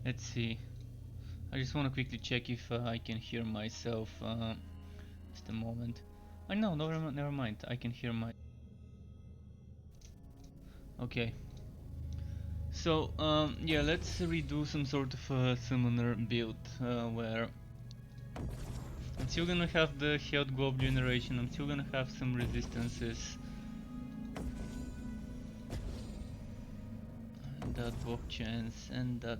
Let's see. I just want to quickly check if I can hear myself. Just a moment. I know, never mind. I can hear my. Okay. So yeah, let's redo some sort of summoner build where I'm still gonna have the health globe generation. I'm still gonna have some resistances. That block chance and that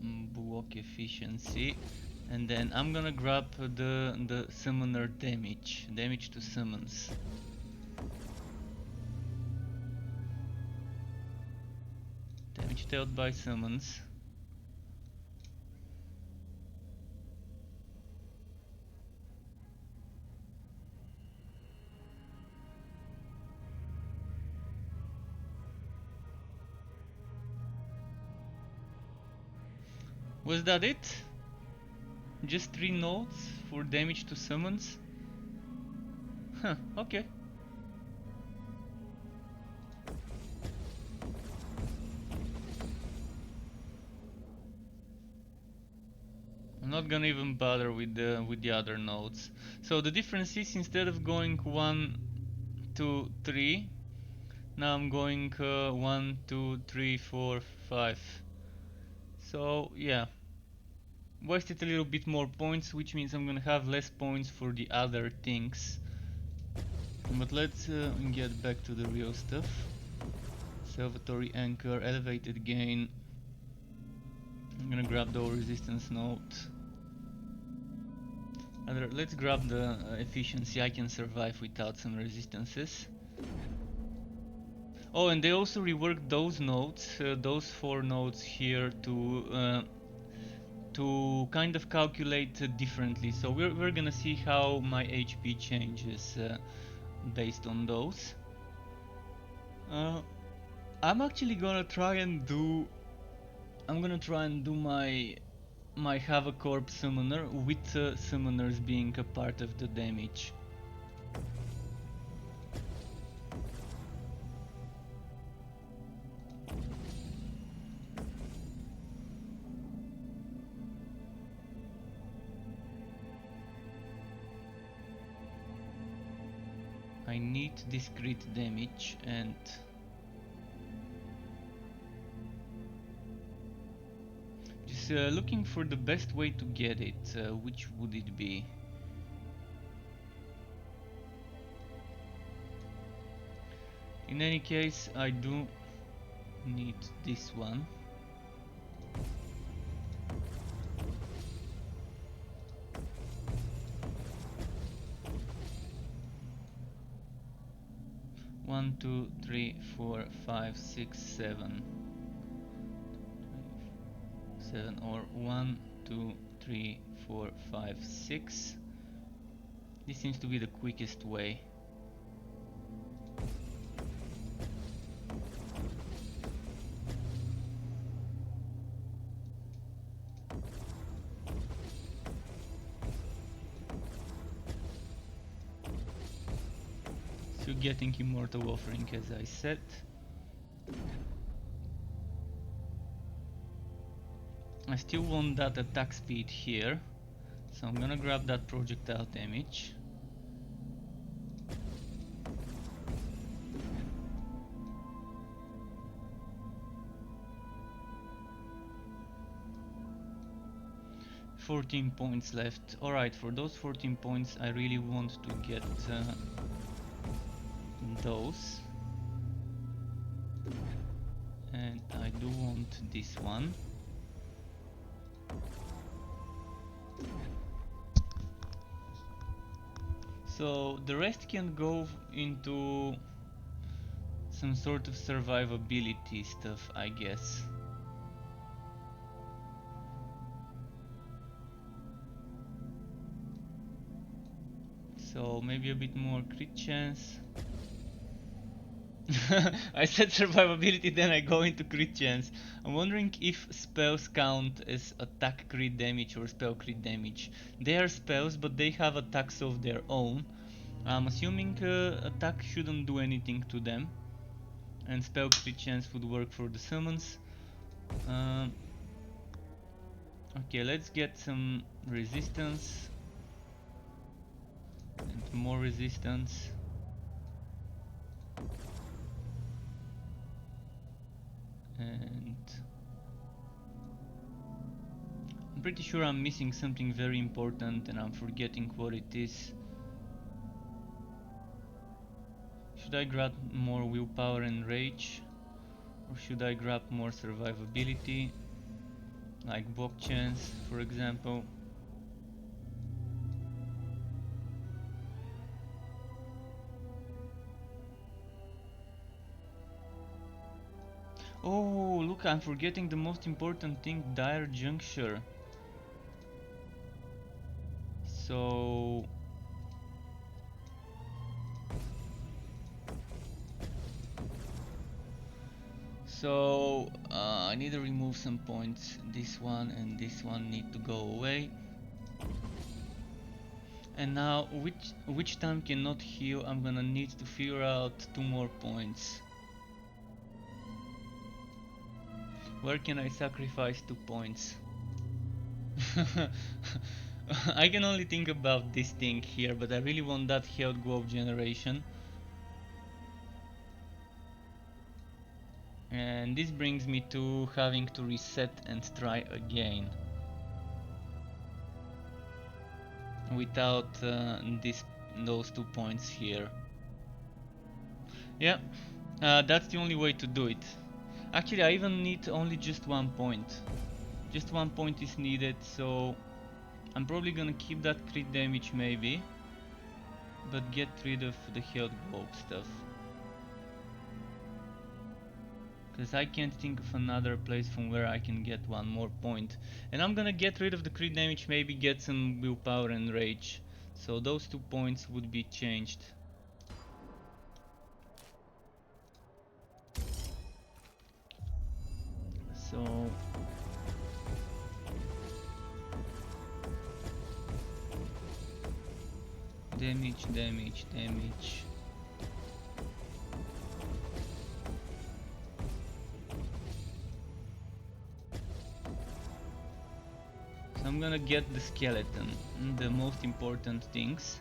block efficiency, and then I'm gonna grab the summoner damage to summons. Damage dealt by summons. Was that it? Just 3 nodes for damage to summons? Huh, okay. I'm not gonna even bother with the other nodes. So the difference is, instead of going 1, 2, 3, now I'm going 1, 2, 3, 4, 5. So yeah, wasted a little bit more points, which means I'm gonna have less points for the other things. But let's get back to the real stuff. Salvatory Anchor, elevated gain. I'm gonna grab the resistance note. Let's grab the efficiency. I can survive without some resistances. Oh, and they also reworked those nodes, those 4 nodes here to kind of calculate differently. So we're gonna see how my HP changes based on those. I'm actually gonna try and do. I'm gonna try and do my Havoc Orb summoner with summoners being a part of the damage. I need discrete damage and just looking for the best way to get it. Which would it be? In any case, I do need this one. One, two, three, four, five, six, seven. 7 or 1, 2, 3, 4, 5, 6. This seems to be the quickest way. So getting Immortal Offering, as I said. I still want that attack speed here, so I'm gonna grab that projectile damage. $14 points left. Alright, for those 14 points I really want to get those. And I do want this one. So the rest can go into some sort of survivability stuff, I guess. So maybe a bit more crit chance. I said survivability, then I go into crit chance. I'm wondering if spells count as attack crit damage or spell crit damage. They are spells, but they have attacks of their own. I'm assuming attack shouldn't do anything to them, and spell crit chance would work for the summons. Okay, let's get some resistance and more resistance. And I'm pretty sure I'm missing something very important and I'm forgetting what it is. Should I grab more willpower and rage? Or should I grab more survivability? Like Wolcen, for example. Oh, look, I'm forgetting the most important thing, dire juncture. So I need to remove some points. This one and this one need to go away. And now, which time cannot heal? I'm gonna need to figure out 2 more points. Where can I sacrifice 2 points? I can only think about this thing here, but I really want that health globe generation. And this brings me to having to reset and try again. Without those 2 points here. Yeah, that's the only way to do it. Actually, I even need only just 1 point. Just 1 point is needed, so I'm probably gonna keep that crit damage maybe, but get rid of the health globe stuff. Because I can't think of another place from where I can get 1 more point. And I'm gonna get rid of the crit damage, maybe get some willpower and rage. So those 2 points would be changed. So damage, damage, damage. So I'm gonna get the skeleton, the most important things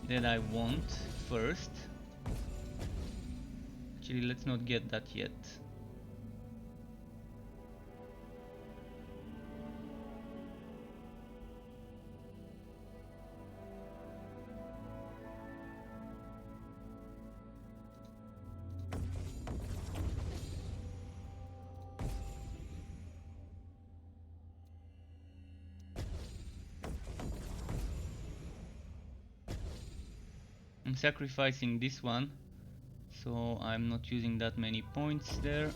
that I want first. Actually, let's not get that yet. I'm sacrificing this one, so I'm not using that many points there.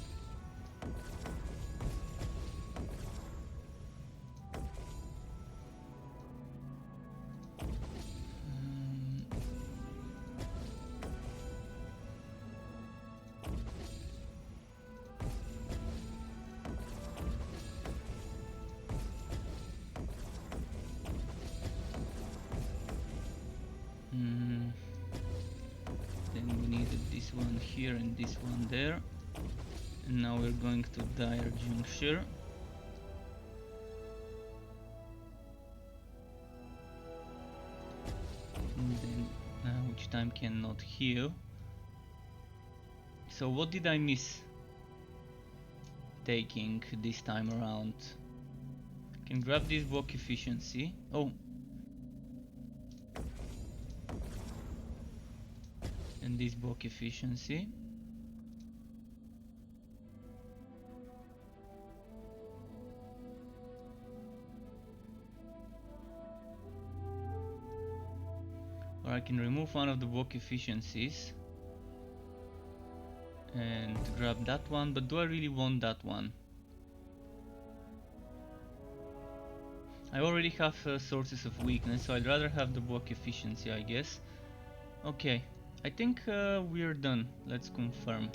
Then we needed this one here and this one there. And now we're going to dire juncture. And then which time cannot heal. So what did I miss taking this time around? Can grab this block efficiency. Oh, and this block efficiency. Or I can remove one of the block efficiencies and grab that one, but do I really want that one? I already have sources of weakness, so I'd rather have the block efficiency, I guess. Okay, I think we're done. Let's confirm.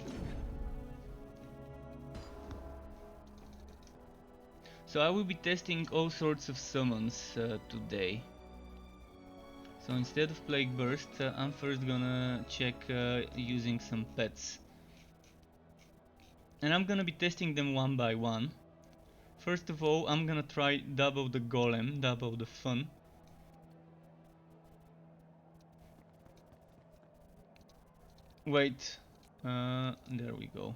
So I will be testing all sorts of summons today. So instead of Plague Burst, I'm first gonna check using some pets. And I'm gonna be testing them one by one. First of all, I'm gonna try double the golem, double the fun. Wait, there we go.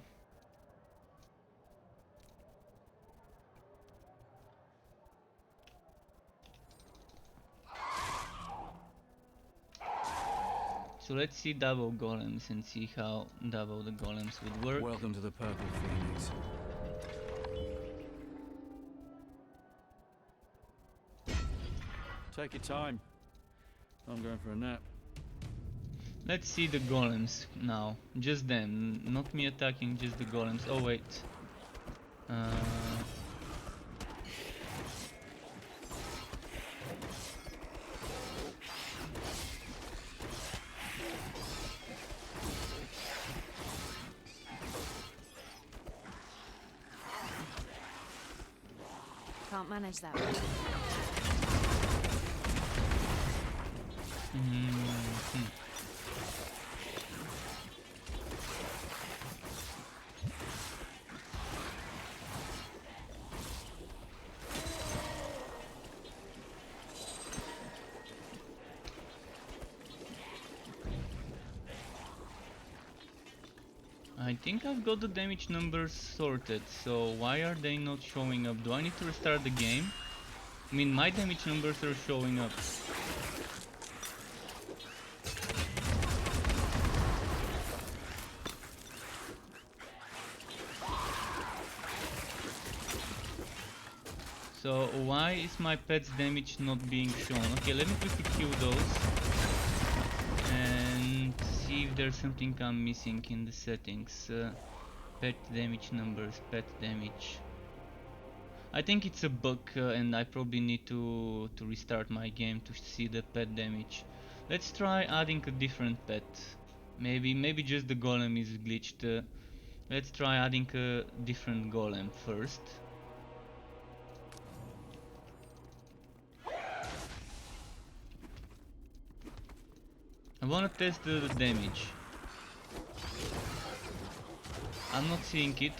So let's see double golems and see how double the golems would work. Welcome to the Purple Phoenix. Take your time. I'm going for a nap. Let's see the golems now. Just them, not me attacking, just the golems. Oh wait. Can't manage that. I think I've got the damage numbers sorted, so why are they not showing up? Do I need to restart the game? I mean, my damage numbers are showing up. So why is my pet's damage not being shown? Okay, let me quickly kill those and see if there's something I'm missing in the settings. Pet damage numbers, pet damage. I think it's a bug and I probably need to restart my game to see the pet damage. Let's try adding a different pet. Maybe just the golem is glitched. Let's try adding a different golem first. I wanna test the damage. I'm not seeing it.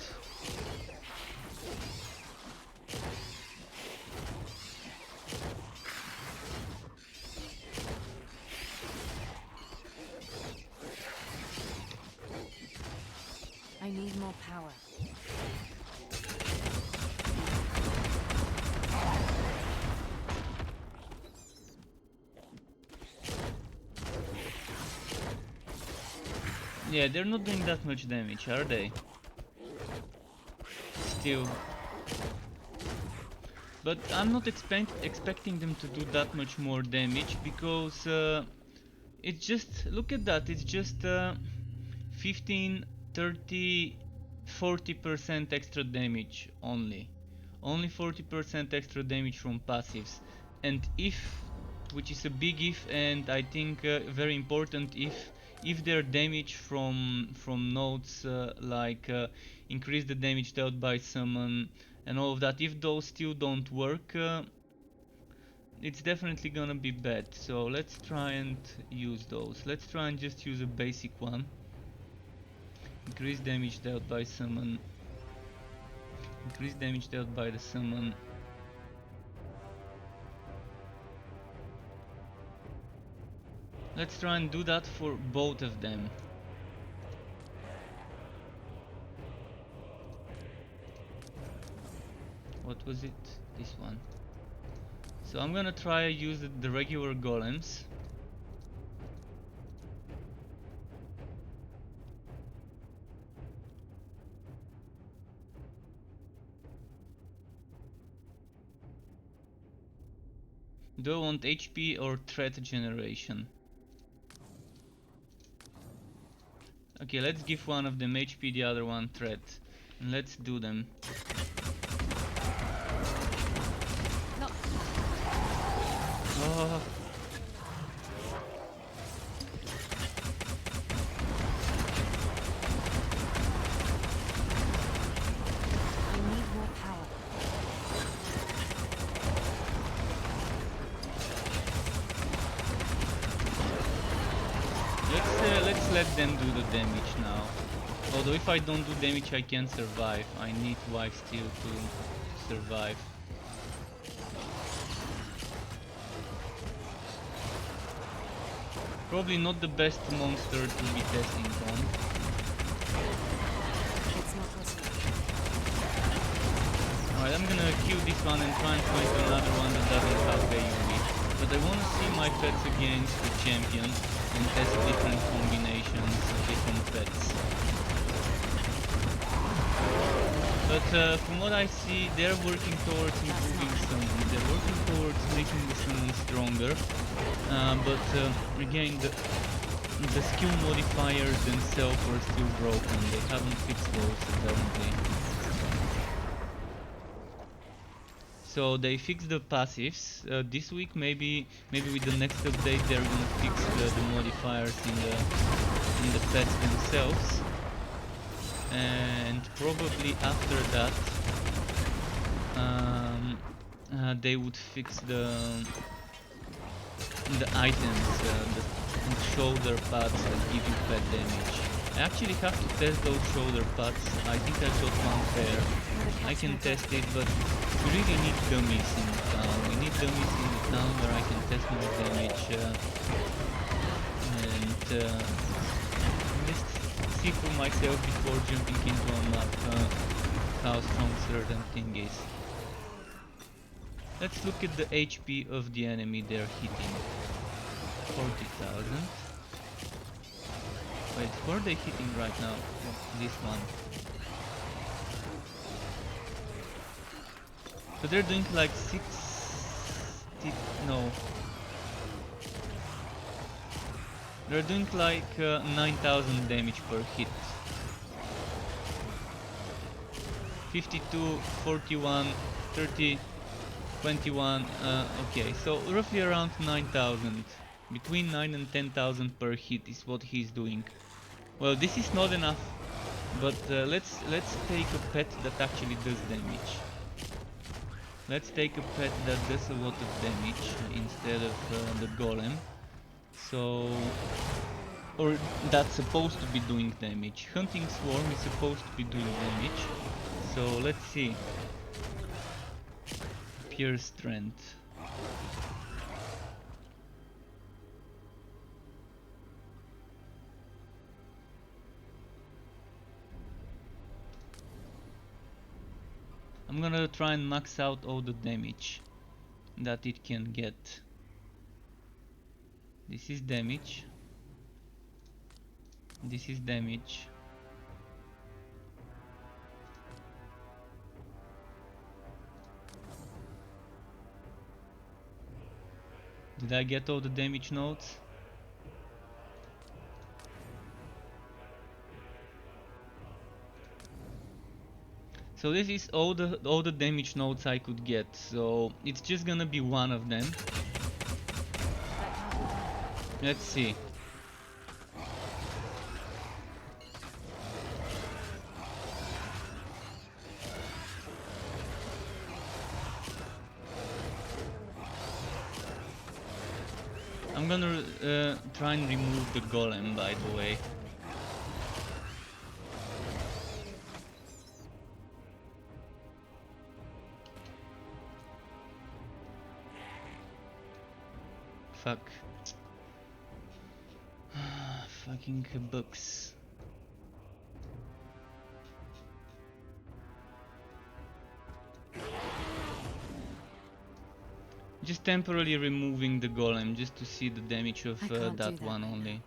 I need more power. Yeah, they're not doing that much damage, are they? Still. But I'm not expecting them to do that much more damage because it's just, look at that, it's just 15, 30, 40% extra damage only. Only 40% extra damage from passives. And if, which is a big if, and I think very important if their damage from nodes like increase the damage dealt by summon and all of that, if those still don't work, it's definitely gonna be bad. So let's try and use those. Let's try and just use a basic one. Increase damage dealt by summon. Increase damage dealt by the summon. Let's try and do that for both of them. What was it? This one. So I'm gonna try use the regular golems. Do I want HP or threat generation? Okay, let's give one of them HP, the other one threat. And let's do them. No. Oh. I need more power. Let's let them do the damage now. Although if I don't do damage I can survive. I need life steal to survive. Probably not the best monster to be testing on. It's not possible. Alright, I'm gonna kill this one and try and find another one that doesn't have AoE. But I wanna see my pets against the champion and test different combinations of different pets. But from what I see, they're working towards improving summon. They're working towards making the summon stronger. But again, the skill modifiers themselves are still broken. They haven't fixed those apparently. So they fixed the passives this week. Maybe with the next update they're gonna fix the modifiers in the pets themselves. And probably after that they would fix the items, the shoulder pads that give you pet damage. I actually have to test those shoulder pads. I think I got one pair. I can test it, but we really need dummies in the town. We need dummies in the town where I can test my damage and just see for myself before jumping into a map how strong certain thing is. Let's look at the HP of the enemy they're hitting. 40,000. Wait, who are they hitting right now? Oh, this one. So they're doing like 60... no. They're doing like 9,000 damage per hit. 52, 41, 30, 21, okay, so roughly around 9,000. Between 9 and 10,000 per hit is what he's doing. Well, this is not enough, but let's take a pet that actually does damage. Let's take a pet that does a lot of damage instead of the golem. So, or that's supposed to be doing damage. Hunting Swarm is supposed to be doing damage. So let's see. Pure strength. I'm gonna try and max out all the damage that it can get. This is damage. This is damage. Did I get all the damage notes? So this is all the damage notes I could get. So it's just gonna be one of them. Let's see. I'm gonna try and remove the golem, by the way. Fuck. Fucking books. Just temporarily removing the golem just to see the damage of that one only.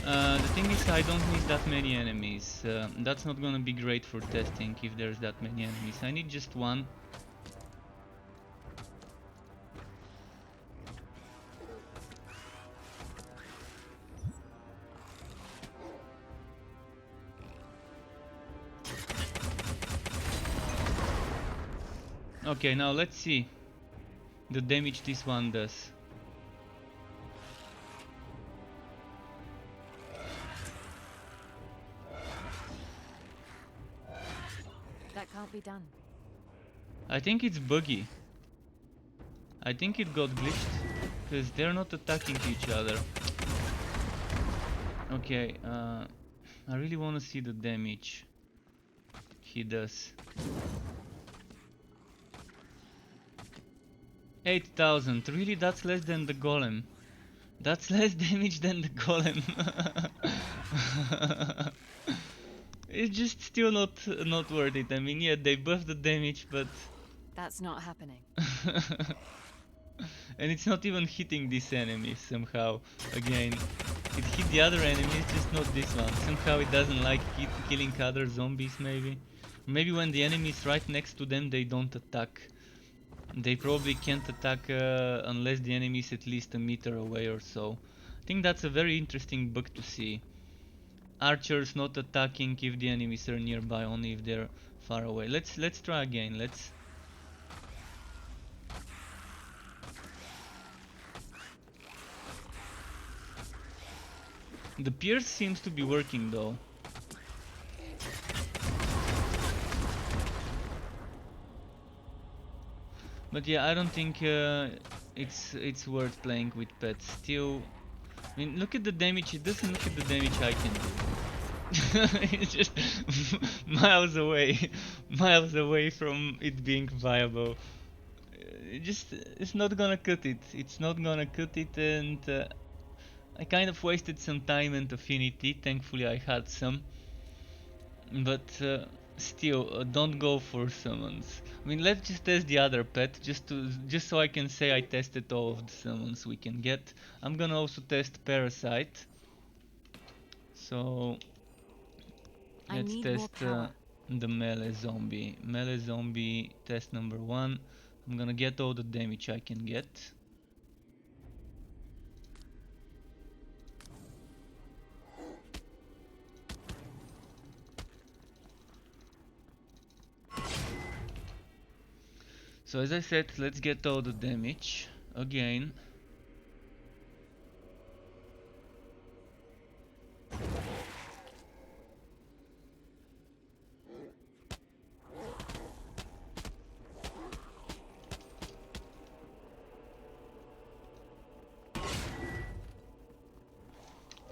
The thing is, I don't need that many enemies. That's not gonna be great for testing if there's that many enemies. I need just one. Okay, now let's see the damage this one does. That can't be done. I think it's buggy. I think it got glitched because they're not attacking each other. Okay, I really want to see the damage he does. 8,000. Really, that's less than the golem. That's less damage than the golem. It's just still not worth it. I mean, yeah, they buffed the damage, but That's not happening. and it's not even hitting this enemy somehow. Again, it hit the other enemies, just not this one. Somehow it doesn't like killing other zombies, maybe. Maybe when the enemy is right next to them, they don't attack. They probably can't attack unless the enemy is at least a meter away or so. I think that's a very interesting bug to see. Archers not attacking if the enemies are nearby, only if they're far away. Let's try again. The pierce seems to be working though. But yeah, I don't think it's worth playing with pets. Still, I mean, look at the damage. It doesn't look at the damage I can do. It's just miles away from it being viable. It's not gonna cut it. It's not gonna cut it, and I kind of wasted some time and affinity. Thankfully, I had some. But still, don't go for summons. I mean, let's just test the other pet, just so I can say I tested all of the summons we can get. I'm gonna also test Parasite. So let's test the melee zombie. Melee zombie test number 1. I'm gonna get all the damage I can get. So as I said, let's get all the damage again.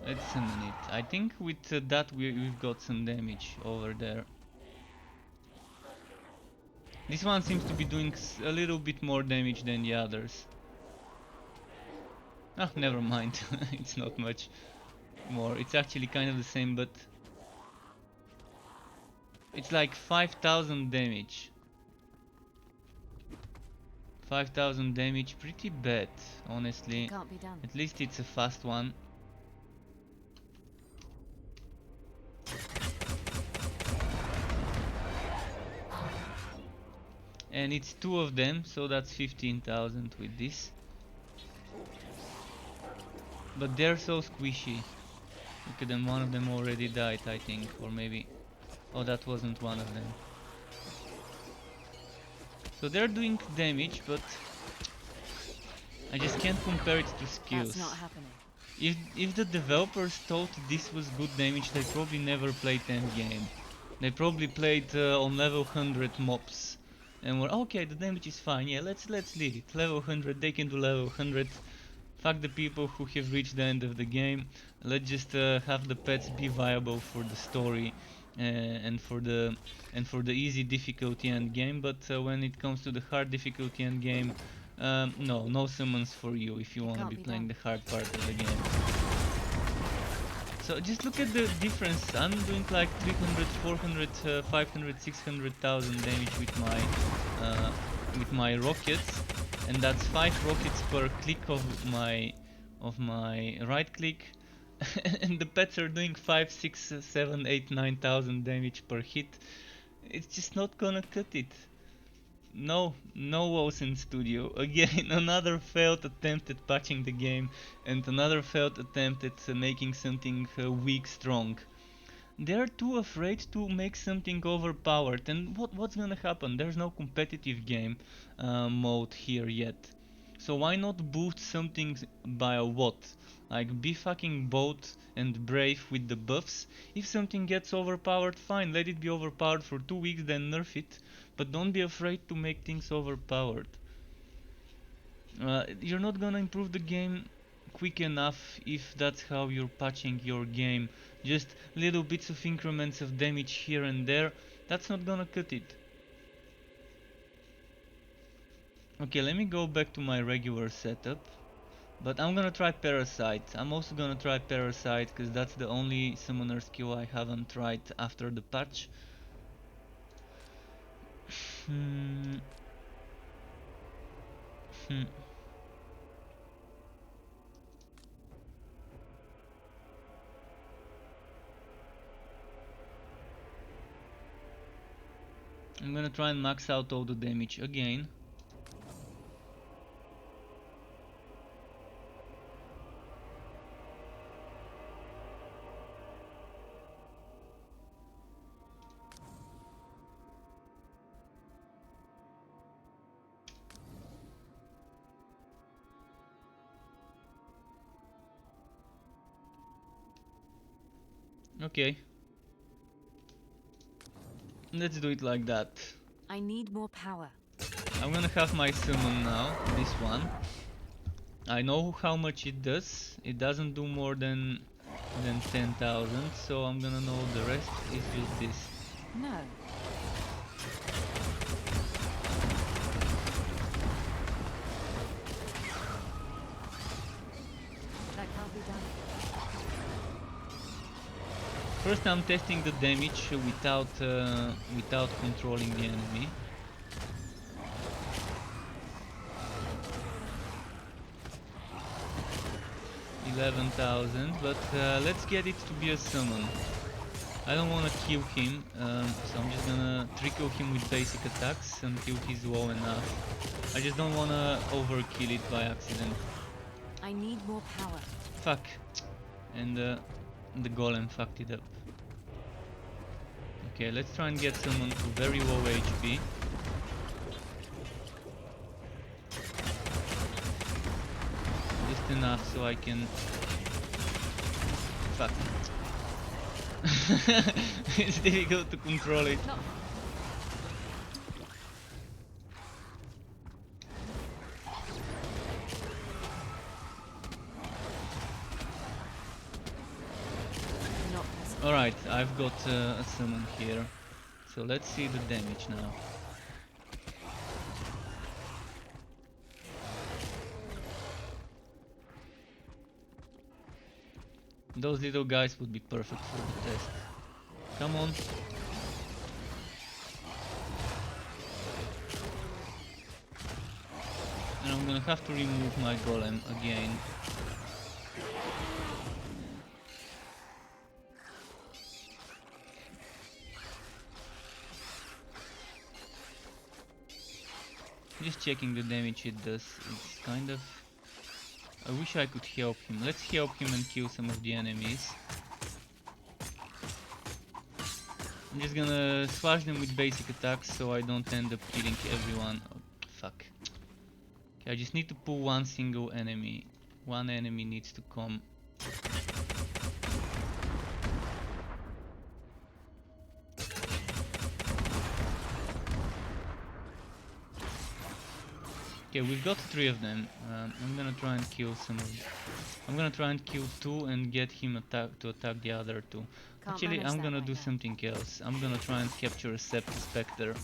Let's summon it. I think with that we've got some damage over there. This one seems to be doing a little bit more damage than the others. Ah, never mind. It's not much more. It's actually kind of the same, but it's like 5,000 damage. 5,000 damage, pretty bad, honestly. Can't be done. At least it's a fast one. And it's 2 of them, so that's 15,000 with this. But they're so squishy. Look at them, one of them already died, I think, or maybe... Oh, that wasn't one of them. So they're doing damage, but I just can't compare it to skills. That's not happening. If the developers thought this was good damage, they probably never played endgame. They probably played on level 100 mobs. And we're okay, the damage is fine, yeah, let's leave it. Level 100, they can do level 100. Fuck the people who have reached the end of the game. Let's just have the pets be viable for the story and for the easy difficulty end game. But when it comes to the hard difficulty end game, no summons for you if you want to be playing the hard part of the game. So just look at the difference. I'm doing like 300, 400, 500, 600,000 damage with my rockets, and that's 5 rockets per click of my right click, and the pets are doing 5, 6, 7, 8, 9,000 damage per hit. It's just not gonna cut it. No Wolcen Studio. Again, another failed attempt at patching the game, and another failed attempt at making something weak strong. They're too afraid to make something overpowered, and what's gonna happen? There's no competitive game mode here yet. So why not boost something by a watt? Like, be fucking bold and brave with the buffs. If something gets overpowered, fine, let it be overpowered for 2 weeks, then nerf it. But don't be afraid to make things overpowered. You're not gonna improve the game quick enough if that's how you're patching your game. Just little bits of increments of damage here and there, that's not gonna cut it. Okay, let me go back to my regular setup. But I'm gonna try Parasite. I'm also gonna try Parasite because that's the only summoner skill I haven't tried after the patch. Hmm. Hmm. I'm gonna try and max out all the damage again. Okay. Let's do it like that. I need more power. I'm gonna have my summon now, this one. I know how much it does. It doesn't do more than 10,000, so I'm gonna know the rest is just this. No. That can't be done. First I'm testing the damage without controlling the enemy. $11,000, but let's get it to be a summon. I don't want to kill him, so I'm just gonna trickle him with basic attacks until he's low enough. I just don't want to overkill it by accident. I need more power. Fuck. And the golem fucked it up. Okay, let's try and get someone to very low HP. Just enough so I can... Fuck. It's difficult to control it. No. Not possible. Alright, I've got a summon here. So let's see the damage now. Those little guys would be perfect for the test. Come on. And I'm gonna have to remove my golem again. Just checking the damage it does. It's kind of... I wish I could help him. Let's help him and kill some of the enemies. I'm just gonna slash them with basic attacks so I don't end up killing everyone. Oh, fuck. Okay, I just need to pull one single enemy. One enemy needs to come. Okay, we've got 3 of them. I'm gonna try and kill some of them. I'm gonna try and kill 2 and get him to attack the other 2. Can't Actually, manage I'm that gonna right do now. something else. I'm gonna try and capture a Spectre.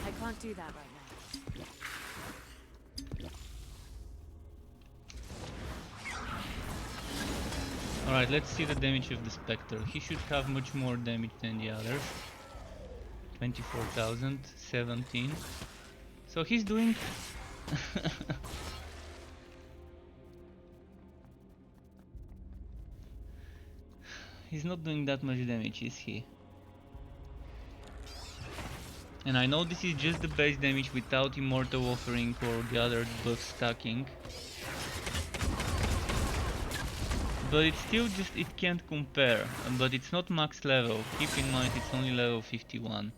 I can't do that right now. Alright, let's see the damage of the Spectre. He should have much more damage than the others. 24,000, 17. So he's doing... He's not doing that much damage, is he? And I know this is just the base damage without Immortal Offering or the other buffs stacking. But it's still just, it can't compare. But it's not max level. Keep in mind it's only level 51.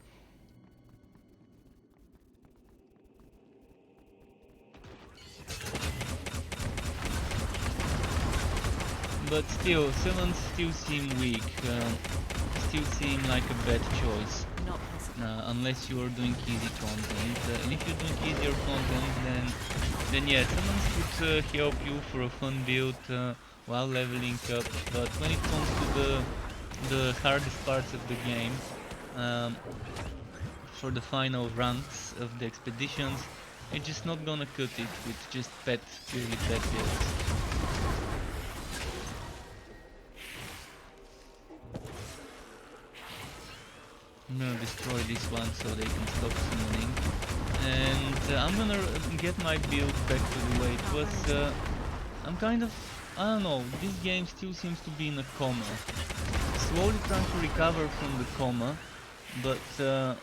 But still, summons still seem weak. Still seem like a bad choice. Not possible. Unless you are doing easy content. And if you're doing easier content, then yeah, summons could help you for a fun build while leveling up. But when it comes to the hardest parts of the game, um, for the final ranks of the expeditions, it's just not gonna cut it with just purely pet builds. I'm gonna destroy this one so they can stop summoning, and I'm gonna get my build back to the way it was. I'm kind of, I don't know, this game still seems to be in a coma. Slowly trying to recover from the coma, but I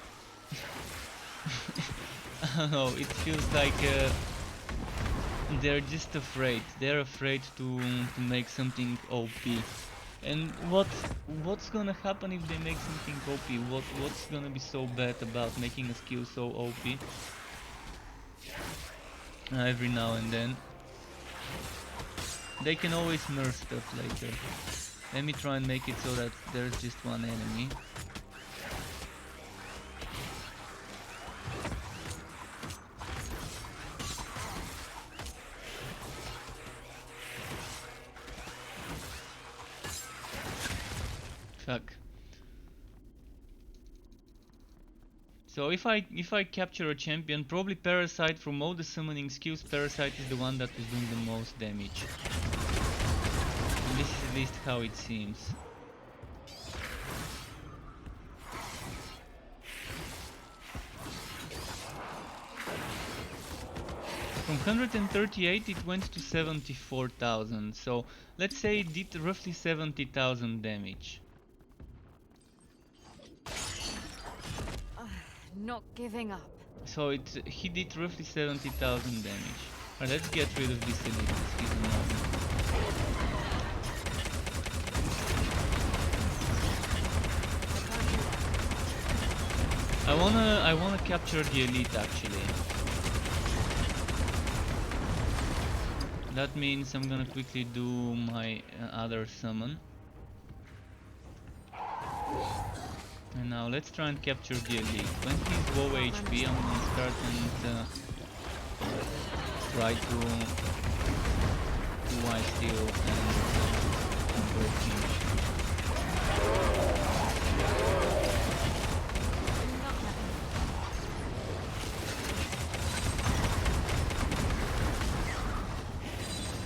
don't know, it feels like they're just afraid. They're afraid to make something OP. And what's gonna happen if they make something OP? What's gonna be so bad about making a skill so OP? Every now and then. They can always nerf stuff later. Let me try and make it so that there's just one enemy. Fuck. So if I capture a champion, probably Parasite, from all the summoning skills, Parasite is the one that was doing the most damage. And this is at least how it seems. From 138 it went to 74,000, so let's say it did roughly 70,000 damage. Not giving up. So he did roughly 70,000 damage. Alright, let's get rid of this elite. He's annoying. I wanna capture the elite actually. That means I'm gonna quickly do my other summon. And now let's try and capture the elite. When he's low HP, I'm gonna start and try to white steal and convert him.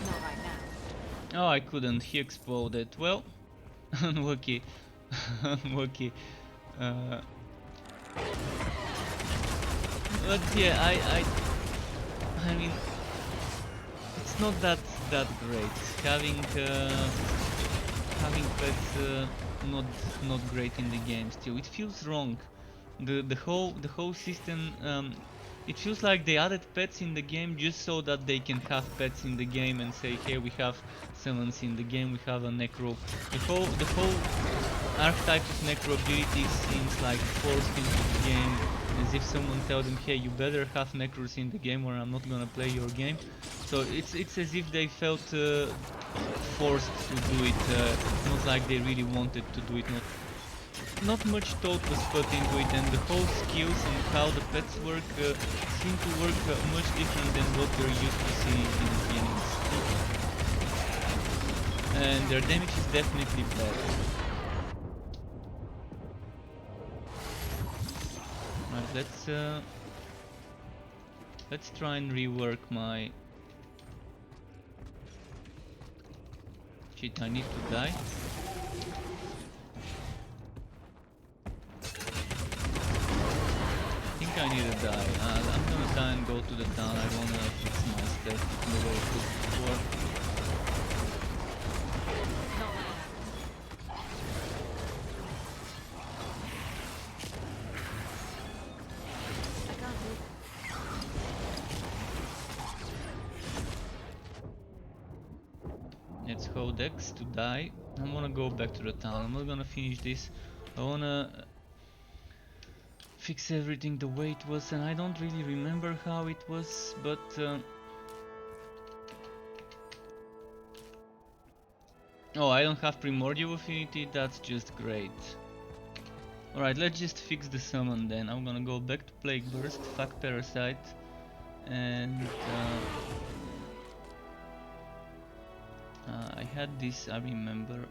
Not right now. Oh, I couldn't. He exploded. Well, unlucky. Unlucky. But yeah, I mean, it's not that great. Having pets not great in the game still. It feels wrong. The whole system. It feels like they added pets in the game just so that they can have pets in the game and say, hey, we have summons in the game, we have a necro. The whole archetype of necro ability seems like forced into the game, as if someone tells them, hey, you better have necros in the game or I'm not gonna play your game. So it's as if they felt forced to do it. It's not like they really wanted to do it. Not much thought was put into it, and the whole skills and how the pets work seem to work much different than what we're used to seeing in games. And their damage is definitely better. Right, let's try and rework my... Shit, I need to die. I need to die. I'm gonna die and go to the town. I wanna fix my stuff the way it was before. Let's hold X to die. I wanna go back to the town. I'm not gonna finish this. I wanna fix everything the way it was, and I don't really remember how it was, but Oh, I don't have Primordial Affinity, that's just great. Alright, let's just fix the summon then. I'm gonna go back to Plague Burst, fuck Parasite, and I had this, I remember.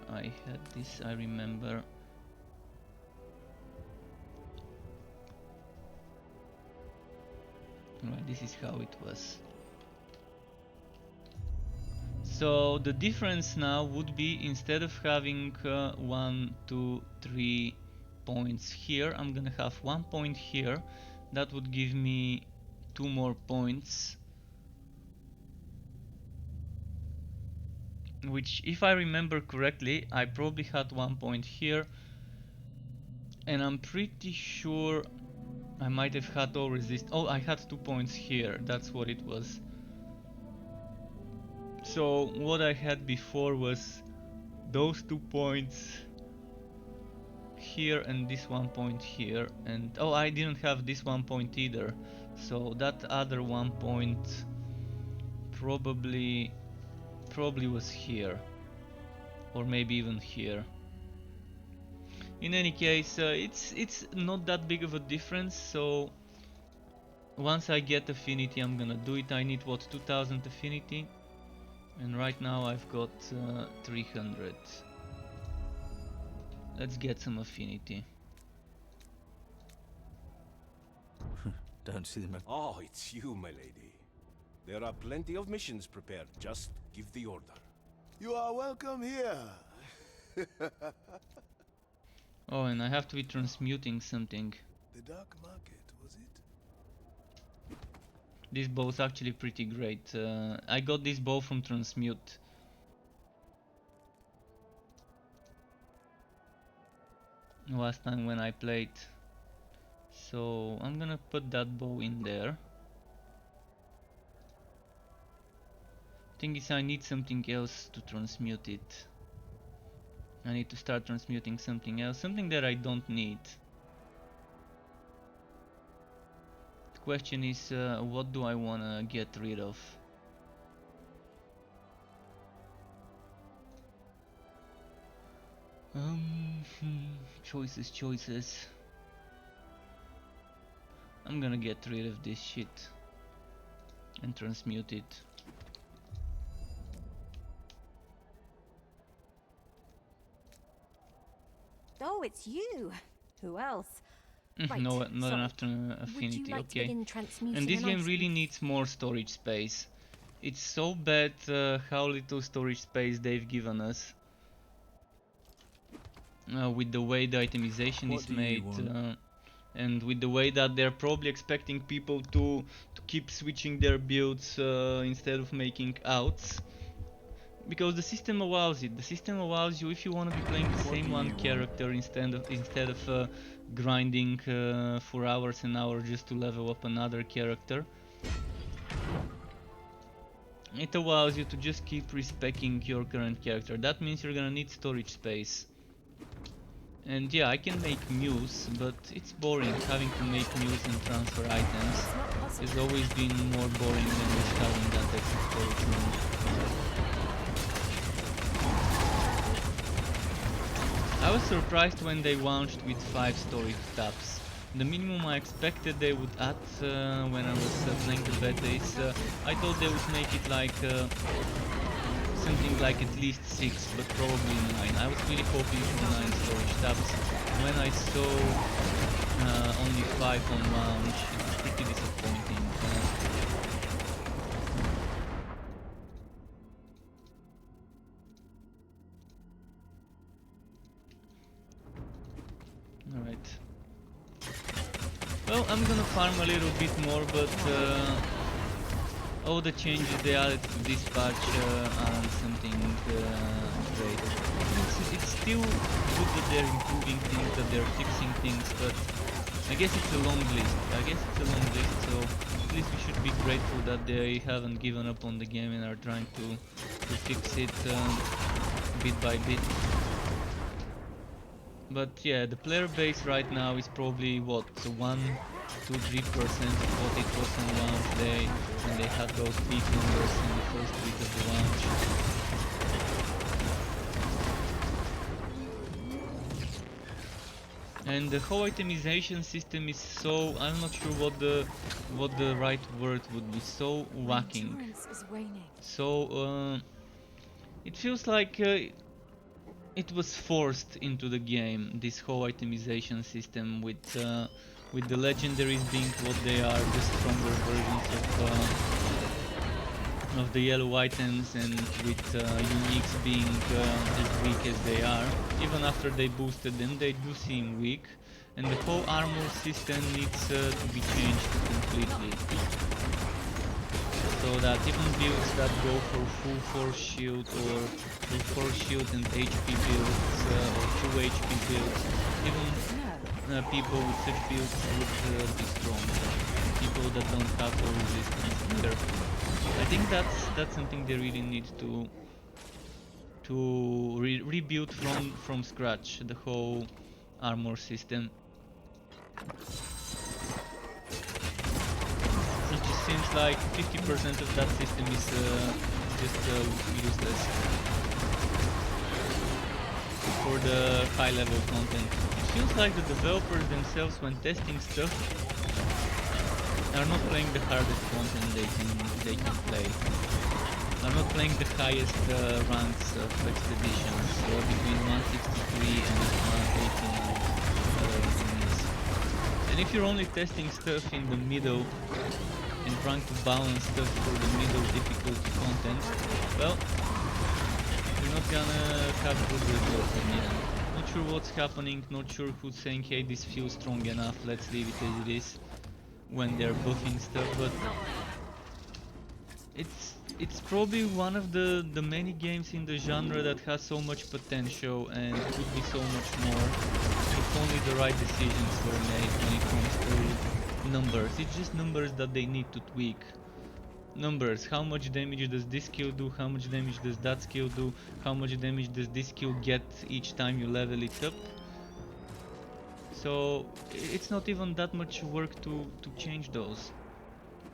Right, this is how it was. So the difference now would be, instead of having 1, 2, 3 points here, I'm gonna have 1 point here. That would give me 2 more points, which, if I remember correctly, I probably had 1 point here, and I'm pretty sure I might have had all resist. Oh, I had 2 points here, that's what it was. So what I had before was those 2 points here and this 1 point here, and oh, I didn't have this 1 point either, so that other 1 point probably was here, or maybe even here. In any case, it's not that big of a difference, so once I get affinity I'm gonna do it. I need, what, 2000 affinity, and right now I've got 300. Let's get some affinity. Don't see them. Oh, it's you, my lady. There are plenty of missions prepared. Just give the order. You are welcome here. Oh, and I have to be transmuting something. The dark market, was it? This bow is actually pretty great. I got this bow from Transmute. Last time when I played. So I'm gonna put that bow in there. Thing is, I need something else to transmute it. I need to start transmuting something else, something that I don't need. The question is, what do I wanna get rid of? Choices. I'm gonna get rid of this shit and transmute it. Oh, it's you. Who else? Right, No, not sorry. enough to affinity. Would you like to Okay. begin transmuting And this an game item? really needs more storage space. It's so bad how little storage space they've given us. With the way the itemization What is do you made, want? and with the way that they're probably expecting people to keep switching their builds instead of making outs. Because the system allows it. The system allows you, if you want to be playing the What same do one you want? character instead of grinding for hours and hours just to level up another character. It allows you to just keep respecting your current character. That means you're gonna need storage space. And yeah, I can make Muse, but it's boring. Having to make Muse and transfer items has always been more boring than just having that extra storage room. I was surprised when they launched with 5 storage tabs. The minimum I expected they would add when I was playing the beta is I thought they would make it like something like at least 6, but probably 9. I was really hoping for 9 storage tabs. When I saw only 5 on launch, it was pretty disappointing. Alright. Well, I'm gonna farm a little bit more, but all the changes they added to this patch aren't something great. It's still good that they're improving things, that they're fixing things, but I guess it's a long list. So at least we should be grateful that they haven't given up on the game and are trying to fix it bit by bit. But yeah, the player base right now is probably what, so 1, 2, 3% of what it was on launch day when they had those peak numbers in the first week of the launch. And the whole itemization system is so, I'm not sure what the right word would be, so My whacking. endurance is waning. So it feels like it was forced into the game, this whole itemization system with the legendaries being what they are, the stronger versions of the yellow items, and with uniques being as weak as they are. Even after they boosted them, they do seem weak, and the whole armor system needs to be changed completely. So that even builds that go for full force shield or full force shield and HP builds or full HP builds, even people with such builds would be strong. People that don't have full resistance either. I think that's something they really need to rebuild from scratch, the whole armor system. It just seems like 50% of that system is just useless for the high level content. It feels like the developers themselves, when testing stuff, are not playing the hardest content they can play. Are not playing the highest ranks of expeditions, between 163 and 118. And if you're only testing stuff in the middle and trying to balance stuff for the middle difficulty content, well, you're not gonna have good results in the end. Not sure what's happening, not sure who's saying, hey, this feels strong enough, let's leave it as it is, when they're buffing stuff, but it's probably one of the many games in the genre that has so much potential and could be so much more if only the right decisions were made when it comes to numbers. It's just numbers that they need to tweak. Numbers, how much damage does this skill do, how much damage does that skill do, how much damage does this skill get each time you level it up. So it's not even that much work to change those,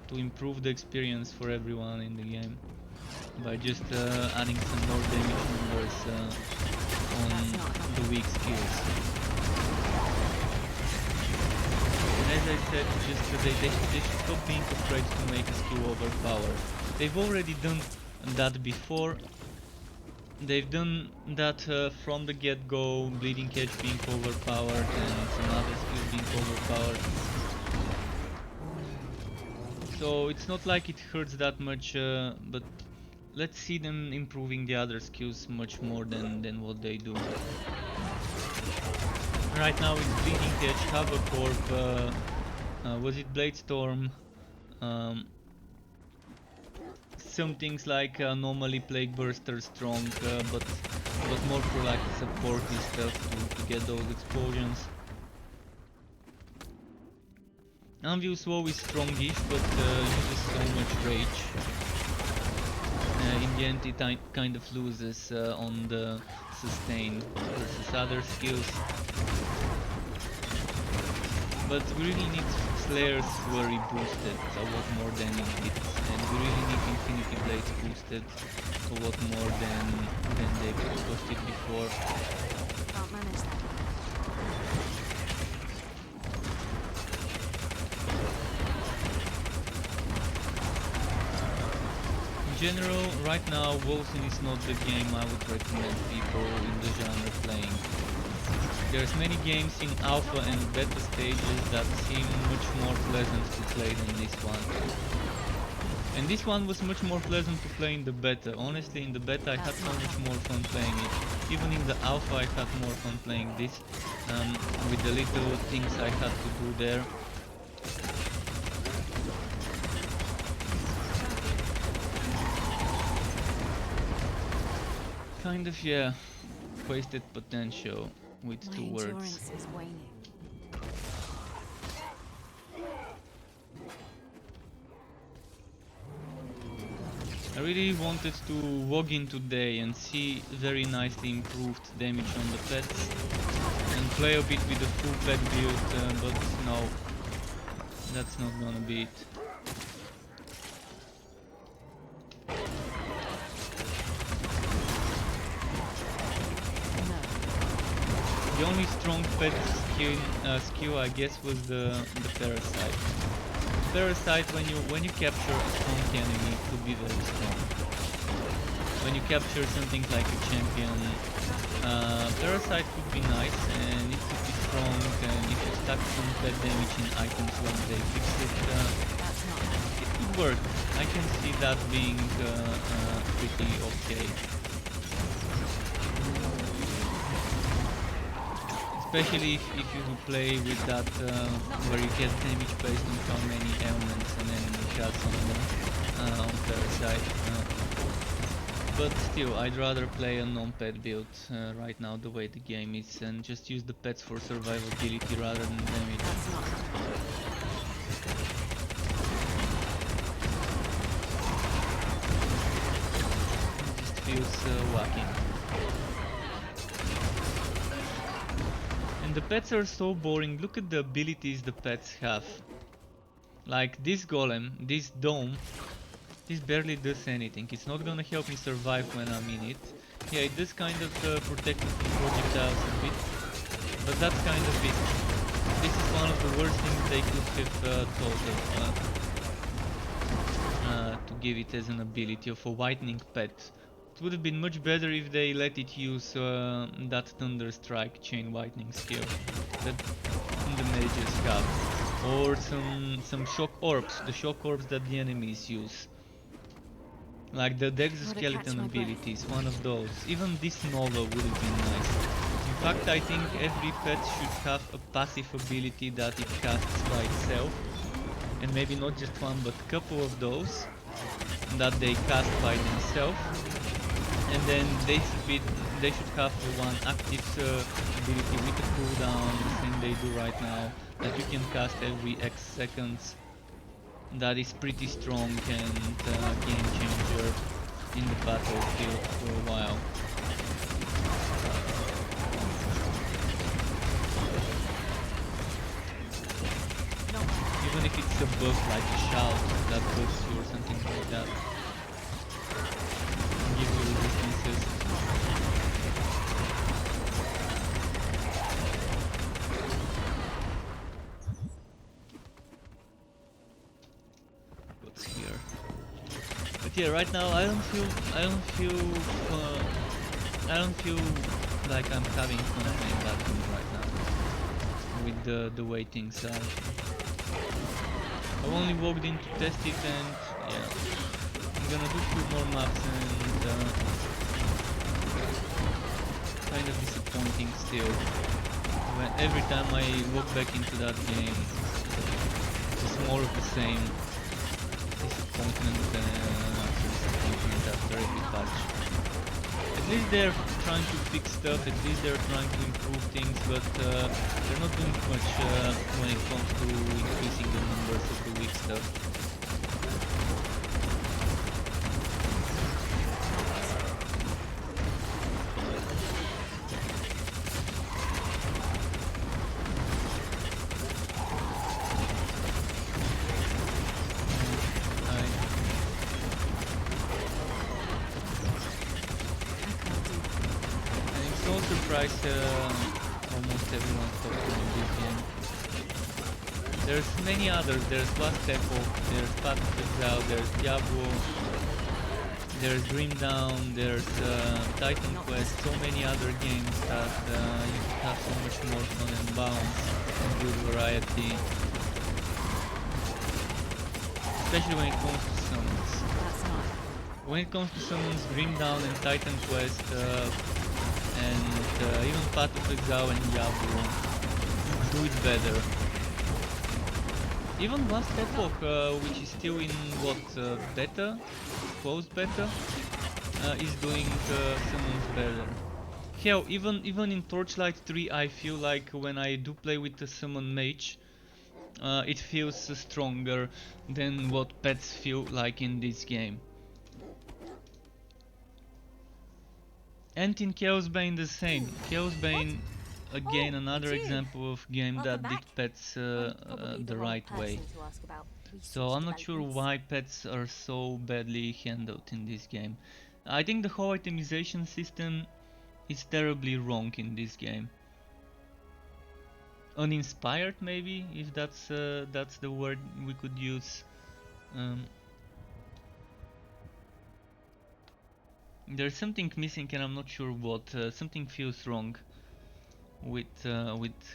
to improve the experience for everyone in the game by just adding some more damage numbers on the weak skills. And as I said, just they should stop being afraid to make a skill overpowered. They've already done that before. They've done that from the get-go, Bleeding Edge being overpowered and some other skills being overpowered. So it's not like it hurts that much, but let's see them improving the other skills much more than what they do. Right now it's Bleeding Edge, Havoc Orb, was it Blade Storm, some things like normally Plague Burster strong, but more for like supporty stuff to get those explosions. Anvil Swow is strongish, but uses so much rage. In the end it kind of loses on the sustain versus other skills. But we really need Slayers Flurry boosted a lot more than it did, and we really need Infinity Blades boosted a lot more than they boosted before. Can't manage that. In general, right now, Wolcen is not the game I would recommend people in the genre playing. There's many games in alpha and beta stages that seem much more pleasant to play than this one. And this one was much more pleasant to play in the beta. Honestly, in the beta I had so much more fun playing it. Even in the alpha I had more fun playing this, with the little things I had to do there. Kind of, yeah, wasted potential with My 2 words. endurance is waning. I really wanted to log in today and see very nicely improved damage on the pets and play a bit with the full pet build, but no, that's not gonna be it. The The only strong pet skill I guess was the parasite. Parasite, when you capture a strong enemy, it could be very strong. When you capture something like a champion, parasite could be nice and it could be strong, and if you stack some pet damage in items when they fix it, it could work. I can see that being pretty okay. Especially if you play with that where you get damage based on how many elements an enemy has on parasite. But still, I'd rather play a non-pet build right now the way the game is, and just use the pets for survivability rather than damage. It just feels wacky. And the pets are so boring. Look at the abilities the pets have. Like this golem, this dome. This barely does anything. It's not gonna help me survive when I'm in it. Yeah, it does kind of protect me from projectiles a bit, but that's kind of it. This is one of the worst things they could have thought of to give it as an ability of a whitening pet. It would have been much better if they let it use that Thunder Strike chain whitening skill that the mages have, or some shock orbs, the shock orbs that the enemies use. Like the exoskeleton ability is one of those. Even this Nova would have been nice. In fact, I think every pet should have a passive ability that it casts by itself. And maybe not just one, but a couple of those that they cast by themselves. And then they should have one active ability with a cooldown, the same they do right now, that you can cast every X seconds. That is pretty strong and game changer in the battlefield for a while. Even if it's a buff like a shout that buffs you or something like that, give you resistances. Yeah, right now I don't feel like I'm having fun playing that game right now with the way things are. I only walked in to test it, and yeah, I'm gonna do a few more maps, and kind of disappointing still. When every time I walk back into that game, it's just more of the same. Disappointment after every patch. At least they're trying to fix stuff, at least they're trying to improve things, but they're not doing much when it comes to increasing the numbers of the weak stuff. Almost everyone's talking in this game. There's many others. There's Last Epoch, there's Path of Exile, there's Diablo, there's Grim Dawn, there's Titan Quest, so many other games that you could have so much more fun and balance and good variety. Especially when it comes to summons. When it comes to summons, Grim Dawn and Titan Quest and even Path of Exile and Diablo do it better. Even Last Epoch, which is still in beta, closed beta, is doing summons better. Hell, even in Torchlight 3, I feel like when I do play with the summon mage, it feels stronger than what pets feel like in this game. And in Chaosbane the same. Chaosbane, again, another example of game that did pets the right way. So I'm not sure why pets are so badly handled in this game. I think the whole itemization system is terribly wrong in this game. uninspired, maybe, if that's the word we could use. Um, there's something missing, and I'm not sure what. Something feels wrong with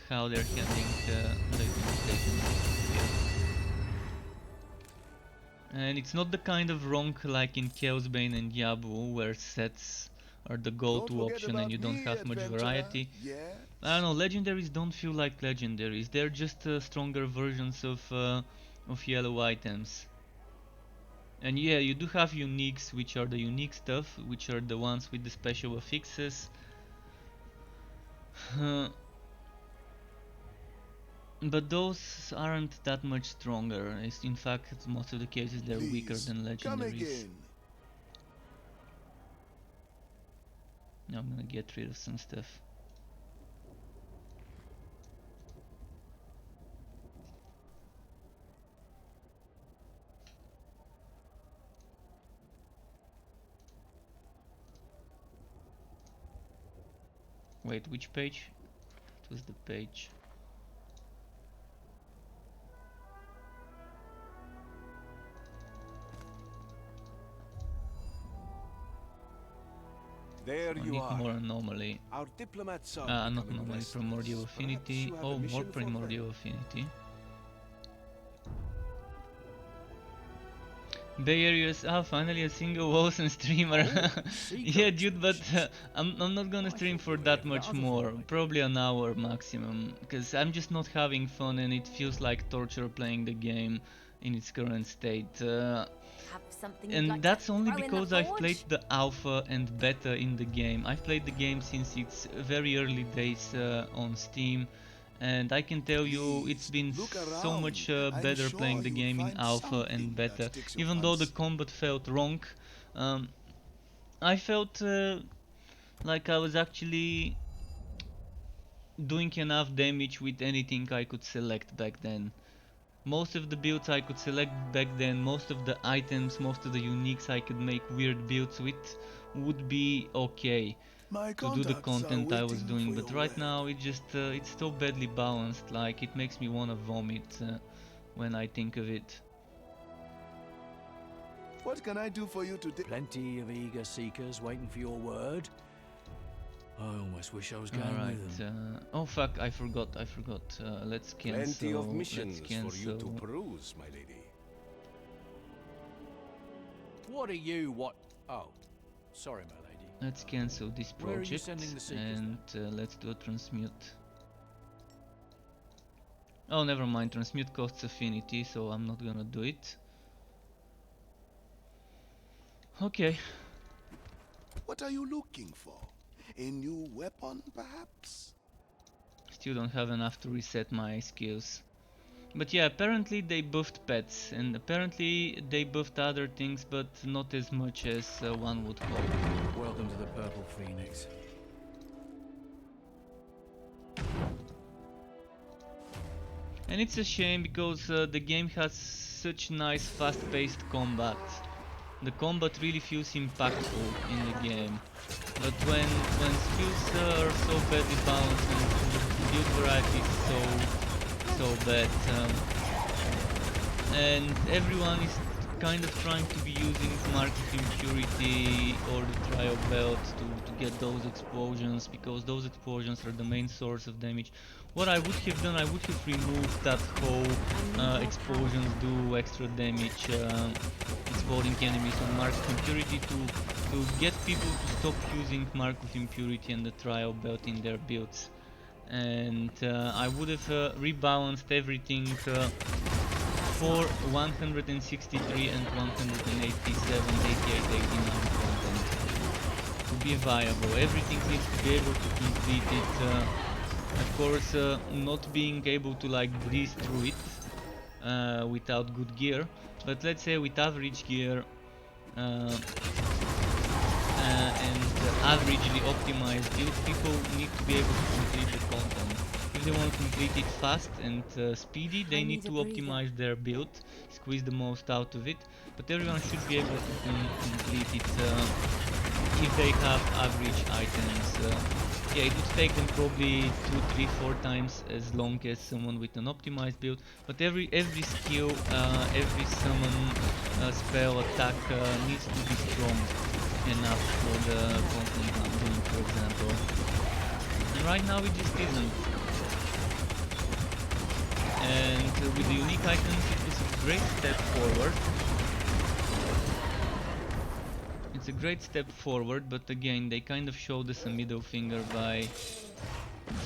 how they're handling the implementation. And it's not the kind of wrong like in Chaosbane and Yabu, where sets are the go-to option and you don't have much variety. Yes? I don't know, legendaries don't feel like legendaries. They're just stronger versions of yellow items. And yeah, you do have uniques, which are the unique stuff, which are the ones with the special affixes. But those aren't that much stronger. In fact, most of the cases they're weaker Please, than come legendaries. again. Now I'm gonna get rid of some stuff. Wait, which page? It was the page. There So I you need are. more anomaly. Our diplomats are Not becoming anomaly, restless. primordial Perhaps affinity. you have a Oh, more mission for them. primordial affinity. Bay Areas, finally a single Wolcen streamer. Yeah, dude, but I'm not gonna stream for that much more. Probably an hour maximum, because I'm just not having fun and it feels like torture playing the game in its current state. Have something you'd And like that's to only throw in because the I've forge? played the alpha and beta in the game. I've played the game since its very early days on Steam. And I can tell you it's been Look so around. much I'm better sure playing the you'll game in find alpha and something beta. that takes your Even though the fancy. combat felt wrong, um, I felt like I was actually doing enough damage with anything I could select back then. Most of the builds I could select back then, most of the items, most of the uniques I could make weird builds with would be okay My to do the contacts are content I was waiting doing, for but your right word. now it just it's so badly balanced, like it makes me wanna vomit when I think of it. What can I do for you today? Plenty of eager seekers waiting for your word. I almost wish I was going with Alright, them. oh fuck, I forgot, let's cancel, Plenty of let's missions for you to cancel. peruse, my lady. What are you? What? Oh, sorry, my lady. Let's cancel this Where are you project sending the seekers and let's do a transmute. Oh, never mind, transmute costs affinity, so I'm not gonna do it. Okay. What are you looking for? A new weapon, perhaps? Still don't have enough to reset my skills. But yeah, apparently they buffed pets, and apparently they buffed other things, but not as much as one would hope. Welcome to the Purple Phoenix. And it's a shame because the game has such nice fast-paced combat. The combat really feels impactful in the game. But when skills are so badly balanced and the build variety is so bad, and everyone is kind of trying to be using Mark of Impurity or the Trial Belt to get those explosions, because those explosions are the main source of damage. What I would have done, I would have removed that whole explosions do extra damage, exploding enemies on Mark of Impurity to get people to stop using Mark of Impurity and the Trial Belt in their builds. And I would have rebalanced everything for 163 and 187, 88, 89 content to be viable. Everything needs to be able to complete it. Of course, not being able to like breeze through it without good gear, but let's say with average gear and averagely optimized builds, people need to be able to complete the content. If they want to complete it fast and speedy, they need to optimize their build, squeeze the most out of it, but everyone should be able to complete it if they have average items. yeah, it would take them probably 2, 3, 4 times as long as someone with an optimized build. But every skill, every summon, spell, attack needs to be strong enough for the content I'm doing, for example. And right now it just isn't. And with the unique items, it was a great step forward. It's a great step forward, but again, they kind of showed us a middle finger by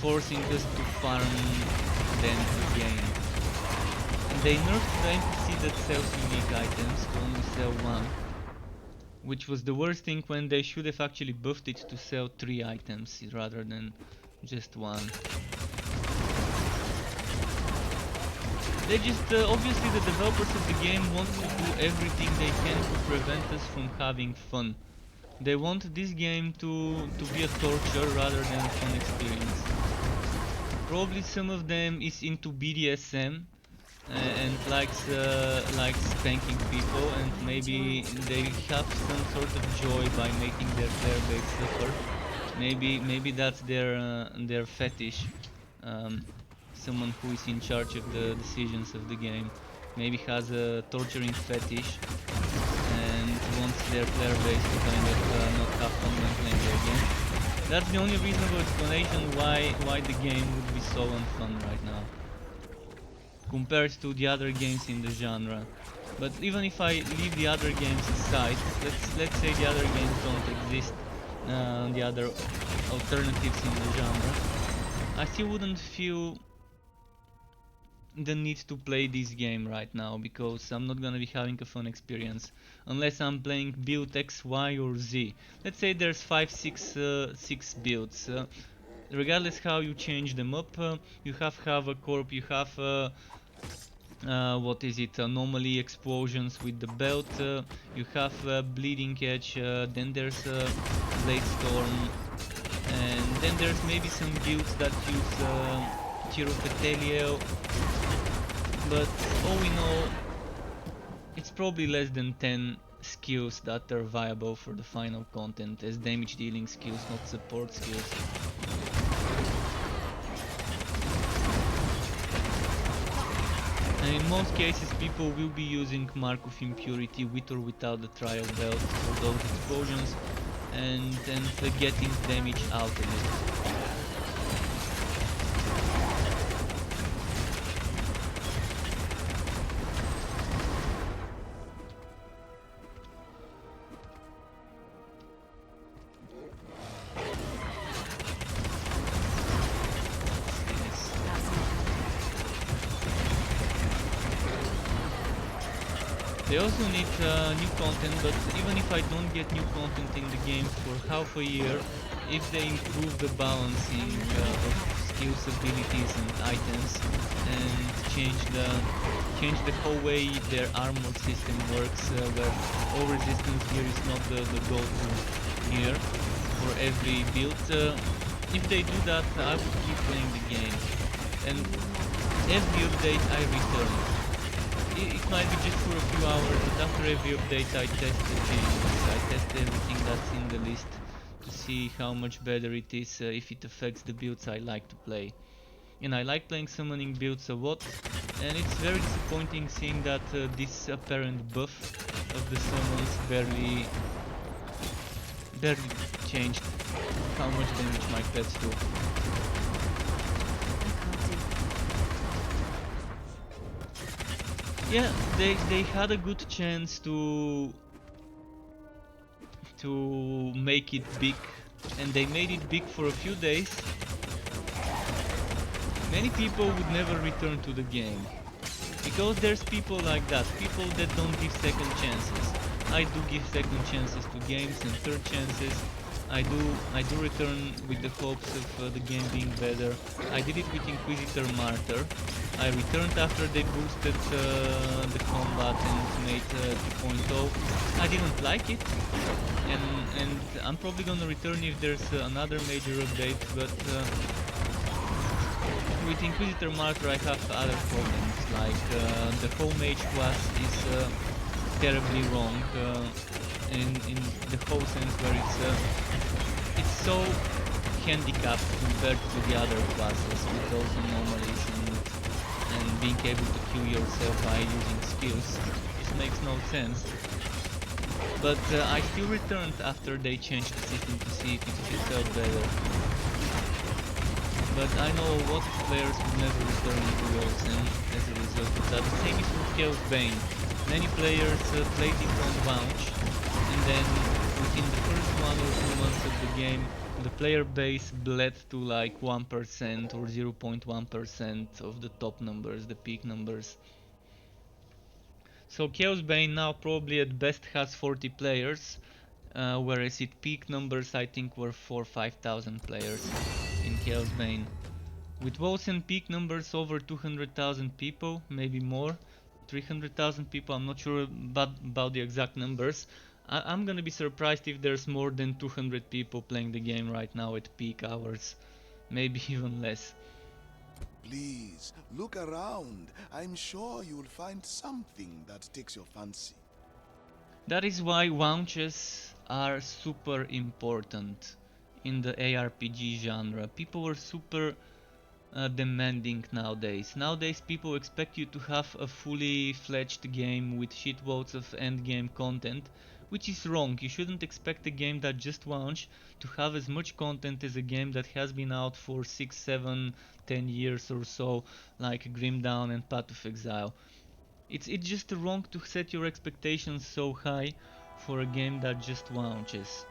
forcing us to farm them again. And they nerfed the NPC that sells unique items to only sell 1, which was the worst thing when they should have actually buffed it to sell 3 items rather than just 1. They just, obviously the developers of the game want to do everything they can to prevent us from having fun. They want this game to be a torture rather than a fun experience. Probably some of them is into BDSM and likes spanking people, and maybe they have some sort of joy by making their player base suffer. Maybe that's their fetish. Someone who is in charge of the decisions of the game maybe has a torturing fetish and wants their player base to kind of not have fun when playing their game. That's the only reasonable explanation why the game would be so unfun right now compared to the other games in the genre. But even if I leave the other games aside, let's say the other games don't exist, the other alternatives in the genre, I still wouldn't feel the need to play this game right now, because I'm not gonna be having a fun experience unless I'm playing build X, Y or Z. Let's say there's 5, 6 builds. Regardless how you change them up, you have a corp, you have what is it, anomaly explosions with the belt, you have bleeding edge, then there's blade storm, and then there's maybe some builds that use Tyrofeteliel, but all in all, it's probably less than 10 skills that are viable for the final content as damage dealing skills, not support skills. And in most cases people will be using Mark of Impurity with or without the trial belt for those explosions and getting damage out of it. They also need new content, but even if I don't get new content in the game for half a year, if they improve the balancing of skills, abilities and items and change the whole way their armor system works, where all resistance gear is not the go-to gear for every build, if they do that, I would keep playing the game. And every update I return. It might be just for a few hours, but after every update I test the changes, I test everything that's in the list to see how much better it is, if it affects the builds I like to play. And I like playing summoning builds a lot, and it's very disappointing seeing that this apparent buff of the summons barely changed how much damage my pets do. Yeah, they had a good chance to make it big, and they made it big for a few days. Many people would never return to the game, because there's people like that, people that don't give second chances. I do give second chances to games and third chances. I do return with the hopes of the game being better. I did it with Inquisitor Martyr. I returned after they boosted the combat and made 2.0. I didn't like it, and I'm probably gonna return if there's another major update, but with Inquisitor Martyr I have other problems, like the whole mage class is terribly wrong in the whole sense, where it's so handicapped compared to the other classes with those anomalies and being able to kill yourself by using skills. This makes no sense. But I still returned after they changed the system to see if it felt better. But I know a lot of players who never return to Wolcen as a result of that. The same is with Chaos Bane. Many players played it on launch, and then within the first 1 or 2 months of the game, the player base bled to like 1% or 0.1% of the top numbers, the peak numbers. So Chaos Bane now probably at best has 40 players, whereas its peak numbers I think were 4,000-5,000 players in Chaos Bane. With Wolcen peak numbers over 200,000 people, maybe more, 300,000 people, I'm not sure about the exact numbers. I'm gonna be surprised if there's more than 200 people playing the game right now at peak hours, maybe even less. Please, look around. I'm sure you'll find something that takes your fancy. That is why launches are super important in the ARPG genre. People are super demanding nowadays. Nowadays people expect you to have a fully fledged game with shitloads of endgame content, which is wrong. You shouldn't expect a game that just launched to have as much content as a game that has been out for 6, 7, 10 years or so, like Grim Dawn and Path of Exile. It's just wrong to set your expectations so high for a game that just launches.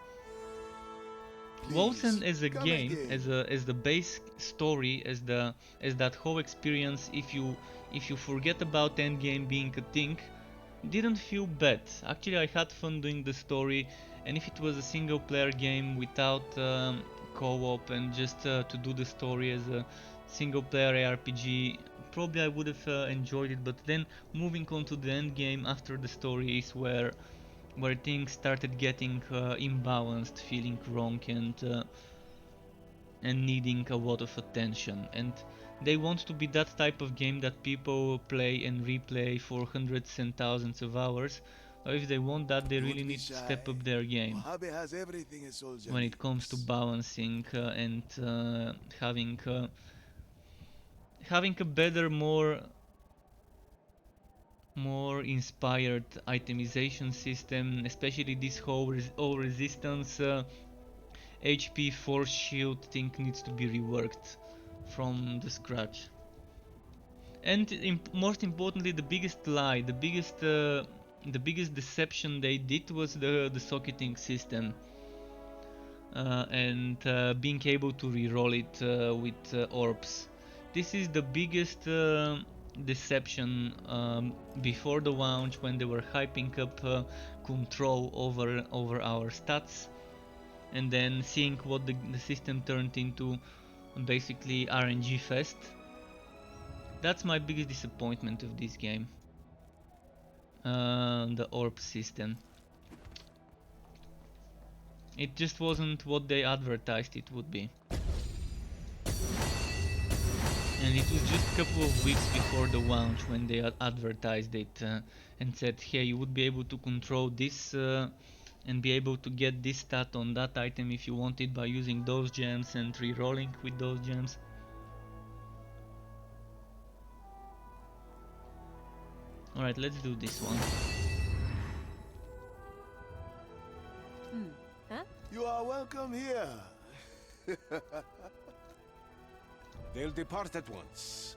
Wolcen as a game, as the base story, as that whole experience, if you forget about endgame being a thing, didn't feel bad. Actually, I had fun doing the story, and if it was a single player game without co-op and just to do the story as a single player ARPG, probably I would have enjoyed it. But then moving on to the end game after the story is where things started getting imbalanced, feeling wrong, and needing a lot of attention. And they want to be that type of game that people play and replay for hundreds and thousands of hours. Or if they want that, they really need to step up their game Mojave has everything a soldier when it comes to needs. balancing and having a better, more inspired itemization system, especially this whole all resistance HP force shield thing needs to be reworked from the scratch. And most importantly, the biggest lie, the biggest deception they did was the socketing system, and being able to reroll it with orbs. This is the biggest deception before the launch, when they were hyping up control over our stats, and then seeing what the system turned into, basically RNG fest. That's my biggest disappointment of this game. The orb system. It just wasn't what they advertised it would be. And it was just a couple of weeks before the launch when they advertised it and said, hey, you would be able to control this and be able to get this stat on that item if you want it by using those gems and re-rolling with those gems. Alright, let's do this one. Huh? You are welcome here. They'll depart at once.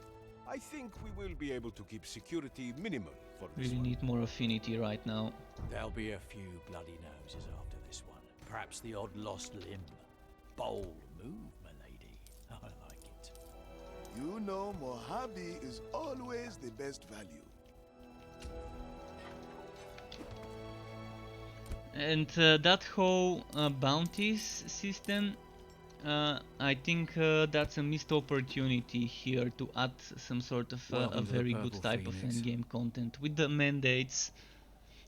I think we will be able to keep security minimal for this Really one. need more affinity right now. There'll be a few bloody noses after this one. Perhaps the odd lost limb. Bold move, my lady. I like it. You know Mojave is always the best value. And that whole bounties system, I think that's a missed opportunity here to add some sort of a Welcome to the very good Purple type of Phoenix. endgame content. With the mandates,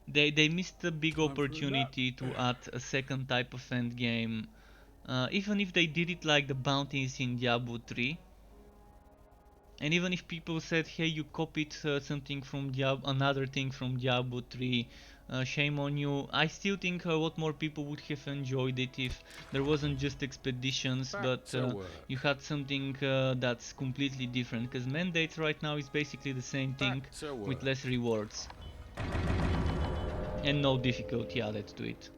they missed a big Time for a opportunity to add a second type of endgame. Even if they did it like the bounties in Diablo 3, And even if people said, hey, you copied something from another thing from Diablo 3, shame on you, I still think a lot more people would have enjoyed it if there wasn't just expeditions, but you had something that's completely different, because mandates right now is basically the same thing with less rewards and no difficulty added to it.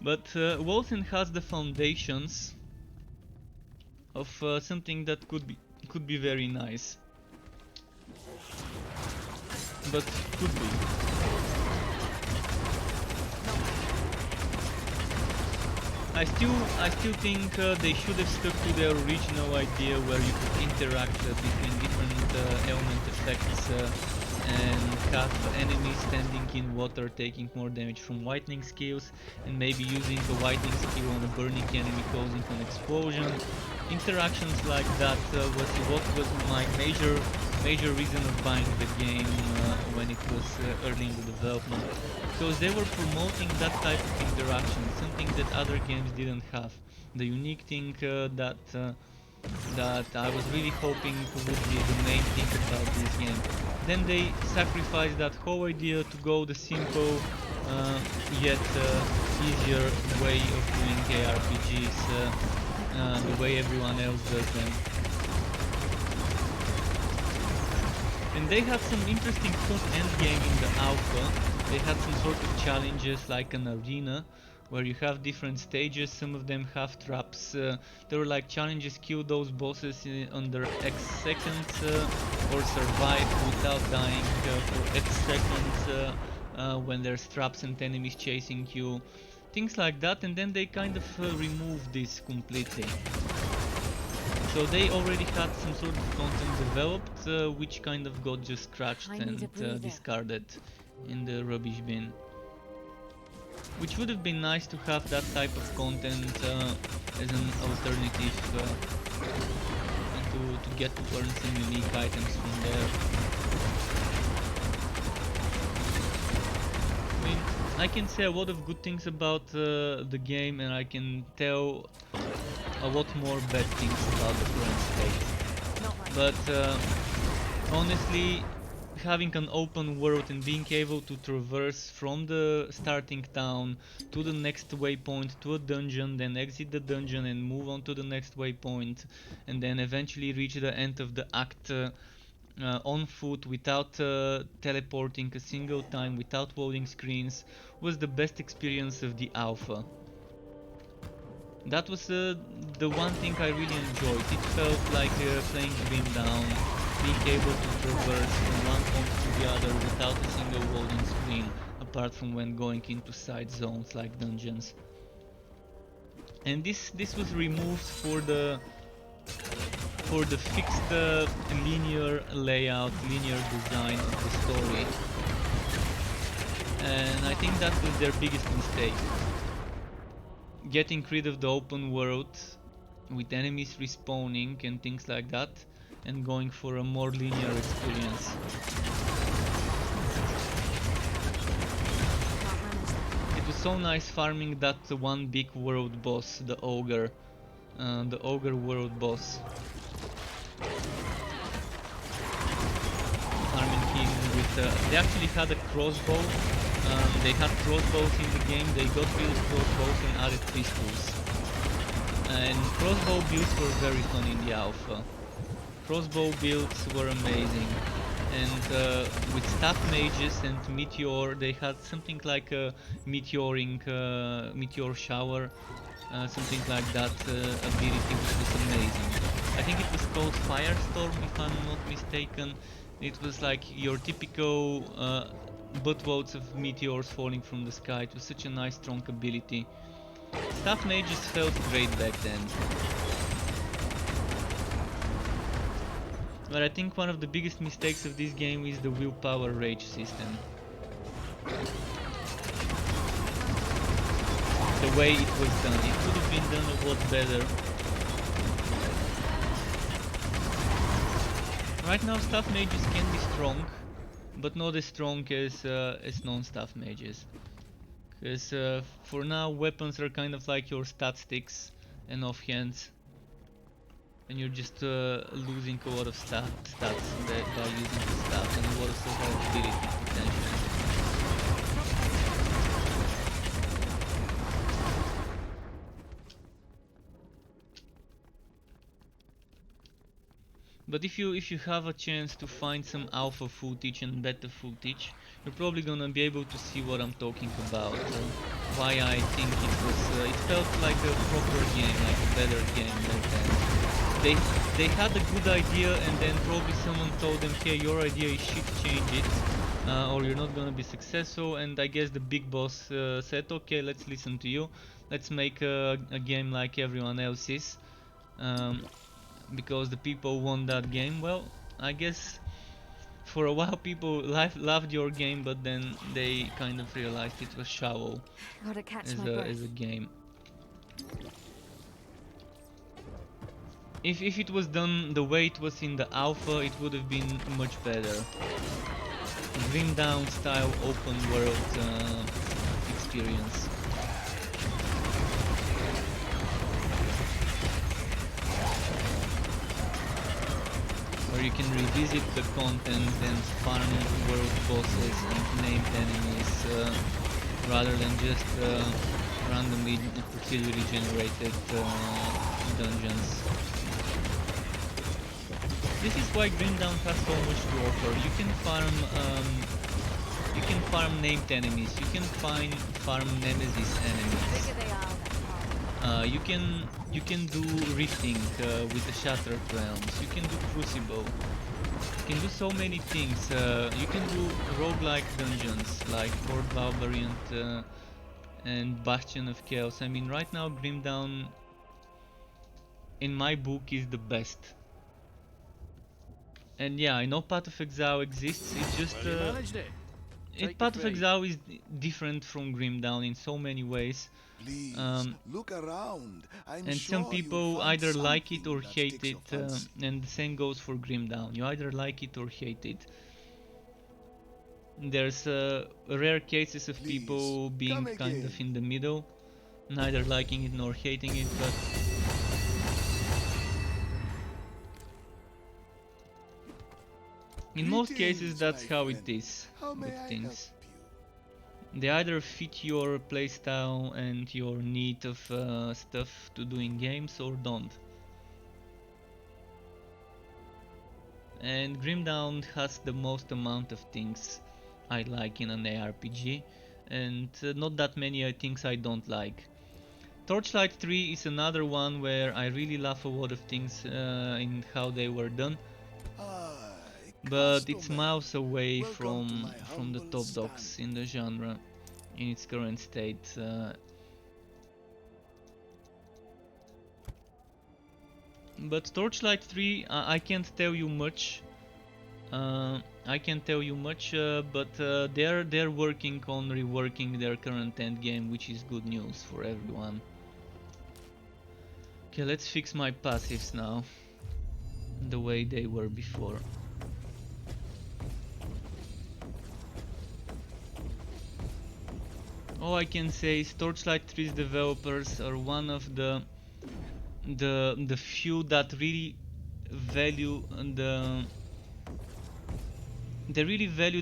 But Wolcen has the foundations of something that could be very nice. But could be. I still think they should have stuck to their original idea where you could interact between different element effects and have enemies standing in water taking more damage from lightning skills, and maybe using a lightning skill on a burning enemy causing an explosion. Interactions like that was what was my major reason of buying the game when it was early in the development, because they were promoting that type of interaction, something that other games didn't have. The unique thing that I was really hoping would be the main thing about this game. Then they sacrificed that whole idea to go the simple yet easier way of doing ARPGs, the way everyone else does them. And they had some interesting fun endgame in the alpha. They had some sort of challenges like an arena where you have different stages, some of them have traps. There were like challenges, kill those bosses under X seconds or survive without dying for X seconds when there's traps and enemies chasing you. Things like that, and then they kind of removed this completely. So they already had some sort of content developed, which kind of got just scratched and discarded in the rubbish bin. Which would have been nice to have that type of content as an alternative and to get to earn some unique items from there. I mean, I can say a lot of good things about the game, and I can tell a lot more bad things about the current state. But honestly, having an open world and being able to traverse from the starting town to the next waypoint to a dungeon, then exit the dungeon and move on to the next waypoint, and then eventually reach the end of the act on foot without teleporting a single time, without loading screens, was the best experience of the alpha. That was the one thing I really enjoyed. It felt like playing Grim Down, being able to traverse from one point to the other without a single loading screen, apart from when going into side zones like dungeons. And this was removed for the fixed linear layout, linear design of the story. And I think that was their biggest mistake. Getting rid of the open world with enemies respawning and things like that, and going for a more linear experience. It was so nice farming that one big world boss, the ogre world boss. Farming him with they actually had a crossbow. They had crossbows in the game. They got rid of crossbows and added pistols. And crossbow builds were very fun in the alpha. Crossbow builds were amazing. And with staff mages and meteor, they had something like a meteor shower, something like that ability, which was amazing. I think it was called Firestorm, if I'm not mistaken. It was like your typical buttloads of meteors falling from the sky. It was such a nice, strong ability. Staff mages felt great back then. But I think one of the biggest mistakes of this game is the willpower rage system. The way it was done. It could have been done a lot better. Right now staff mages can be strong, but not as strong as non-staff mages. Because for now weapons are kind of like your stat sticks and offhands, and you're just losing a lot of stats by using the stuff, and a lot of survivability potentially. But if you have a chance to find some alpha footage and beta footage, you're probably gonna be able to see what I'm talking about. Why I think it felt like a proper game, like a better game than that. They had a good idea, and then probably someone told them, hey, your idea is shit, change it, or you're not gonna be successful. And I guess the big boss said, okay, let's listen to you. Let's make a game like everyone else's. Because the people want that game. Well, I guess for a while people loved your game, but then they kind of realized it was shallow Gotta catch as my breath. a game. If it was done the way it was in the alpha, it would have been much better. Grim Dawn style open world experience. Where you can revisit the content and farm world bosses and named enemies rather than just randomly procedurally generated dungeons. This is why Grim Dawn has so much to offer. You can farm named enemies. You can farm nemesis enemies. Bigger they are, the harder. You can do rifting with the Shattered Realms. You can do Crucible. You can do so many things. You can do roguelike dungeons like Horde Valvariant and Bastion of Chaos. I mean, right now Grim Dawn, in my book, is the best. And yeah, I know Path of Exile exists. It's just Well, you managed it. Path of Exile is different from Grim Dawn in so many ways. Please, look around. I'm And sure some people you'll find either like it something or that hate takes your it, fancy. and the same goes for Grim Dawn. You either like it or hate it. There's rare cases of Please, people being come kind of again. in the middle, neither liking it nor hating it, but in most cases Greetings, that's my how it friend. is How may with I things. help you? They either fit your playstyle and your need of stuff to do in games or don't. And Grim Dawn has the most amount of things I like in an ARPG, and not that many things I don't like. Torchlight 3 is another one where I really love a lot of things in how they were done, but it's Customer. miles away Welcome to my from the humble top dogs in the genre in its current state. But Torchlight 3, I can't tell you much. But they're working on reworking their current endgame, which is good news for everyone. Okay, let's fix my passives now, the way they were before. All I can say is Torchlight 3's developers are one of the few that really value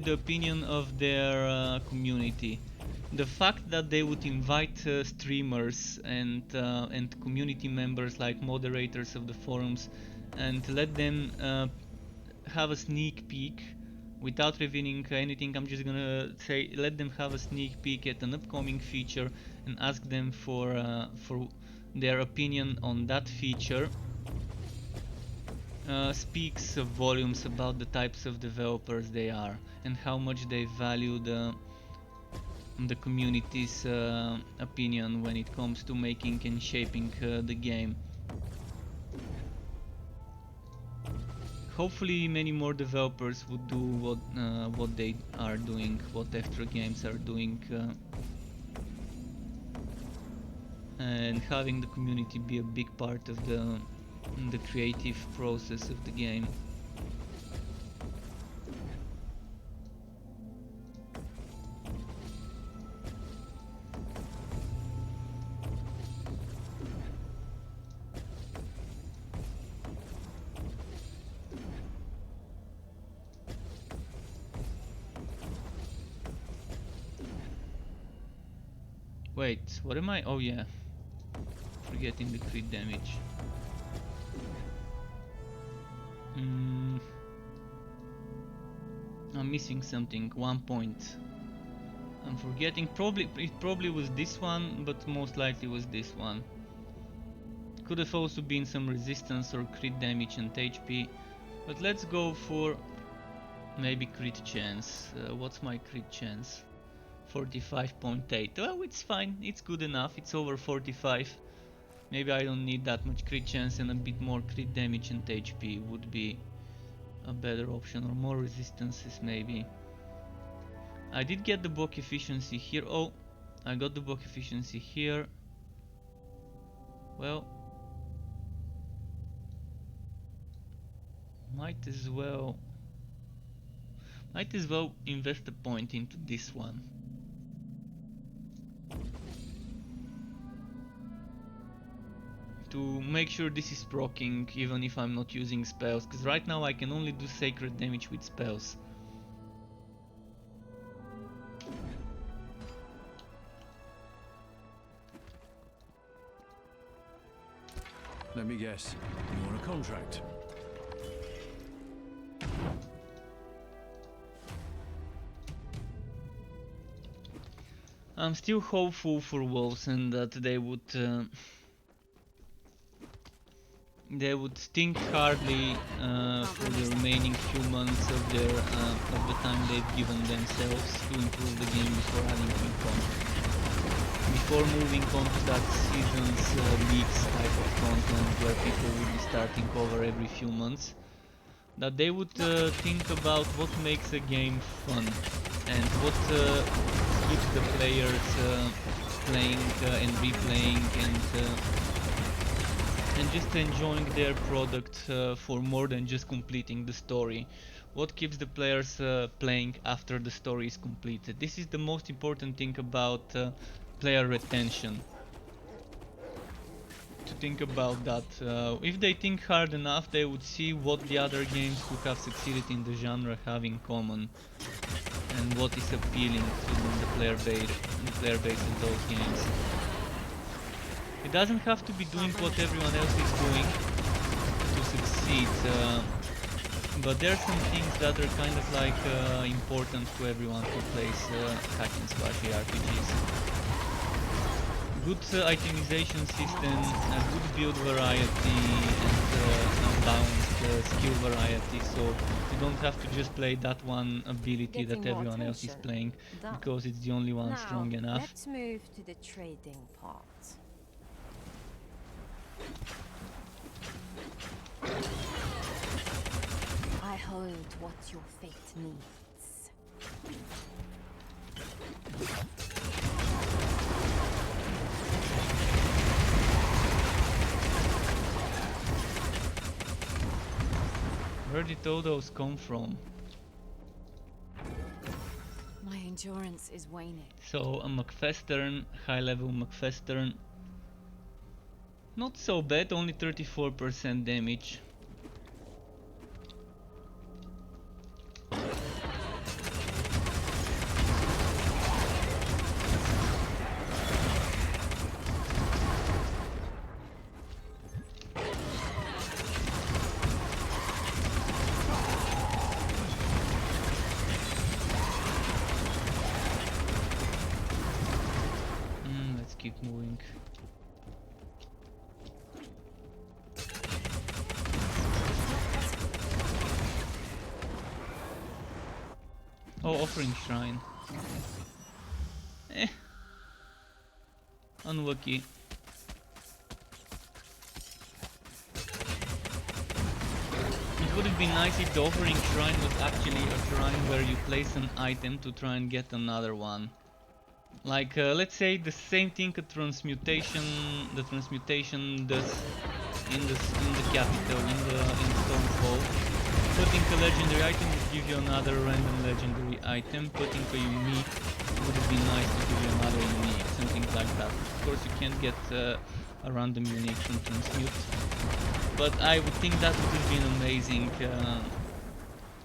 the opinion of their community. The fact that they would invite streamers and community members like moderators of the forums and let them have a sneak peek without revealing anything. I'm just gonna say let them have a sneak peek at an upcoming feature and ask them for their opinion on that feature. Speaks volumes about the types of developers they are and how much they value the community's opinion when it comes to making and shaping the game. Hopefully many more developers would do what they are doing, what Extra Games are doing, and having the community be a big part of the creative process of the game. Wait, what am I? Oh yeah, forgetting the crit damage. I'm missing something, 1 point. I'm forgetting, it probably was this one, but most likely was this one. Could have also been some resistance or crit damage and HP, but let's go for maybe crit chance. What's my crit chance? 45.8. Well, it's fine, it's good enough, it's over 45. Maybe I don't need that much crit chance, and a bit more crit damage and HP would be a better option, or more resistances maybe. I did get the block efficiency here. Oh, I got the block efficiency here. Well, might as well invest a point into this one. To make sure this is proccing even if I'm not using spells, because right now I can only do sacred damage with spells. Let me guess. You want a contract? I'm still hopeful for Wolcen that they would think hardly for the remaining few months of the time they've given themselves to improve the game before adding new content. Before moving on to that season's leaks type of content where people will be starting over every few months, that they would think about what makes a game fun and what keeps the players playing and replaying and just enjoying their product for more than just completing the story. What keeps the players playing after the story is completed. This is the most important thing about player retention. To think about that. If they think hard enough, they would see what the other games who have succeeded in the genre have in common and what is appealing to the player base of those games. It doesn't have to be doing what everyone else is doing to succeed, but there are some things that are kind of like important to everyone who plays hack and slash RPGs. Good itemization system, a good build variety, and balanced skill variety, so you don't have to just play that one ability that everyone else is playing because it's the only one strong enough. Let's move to the trading part. I hold what your fate needs. Where did all those come from? My endurance is waning. So a McFestern, high level McFestern. Not so bad, only 34% damage. Let's keep moving. Oh, offering shrine. Unlucky. It would have been nice if the offering shrine was actually a shrine where you place an item to try and get another one. Like, let's say the same thing the transmutation does in the capital, in the Stormfall. Putting a legendary item would give you another random legendary item. Putting a unique would have been nice to give you another unique, something like that. Of course you can't get a random unique from transmute, but I would think that would have been amazing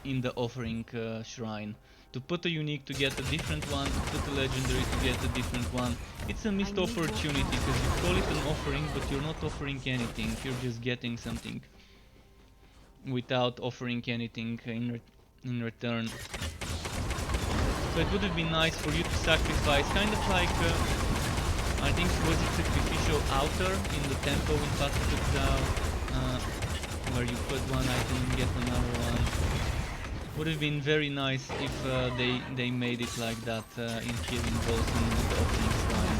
in the offering shrine. To put a unique to get a different one, to put a legendary to get a different one. It's a missed opportunity because you call it an offering, but you're not offering anything. You're just getting something without offering anything in return. So it would have been nice for you to sacrifice, kind of like, I think was it Sacrificial Altar in the temple in Pasukutao, where you put one item and get another one. Would have been very nice if they made it like that in here in Wolcen with the opening shrine.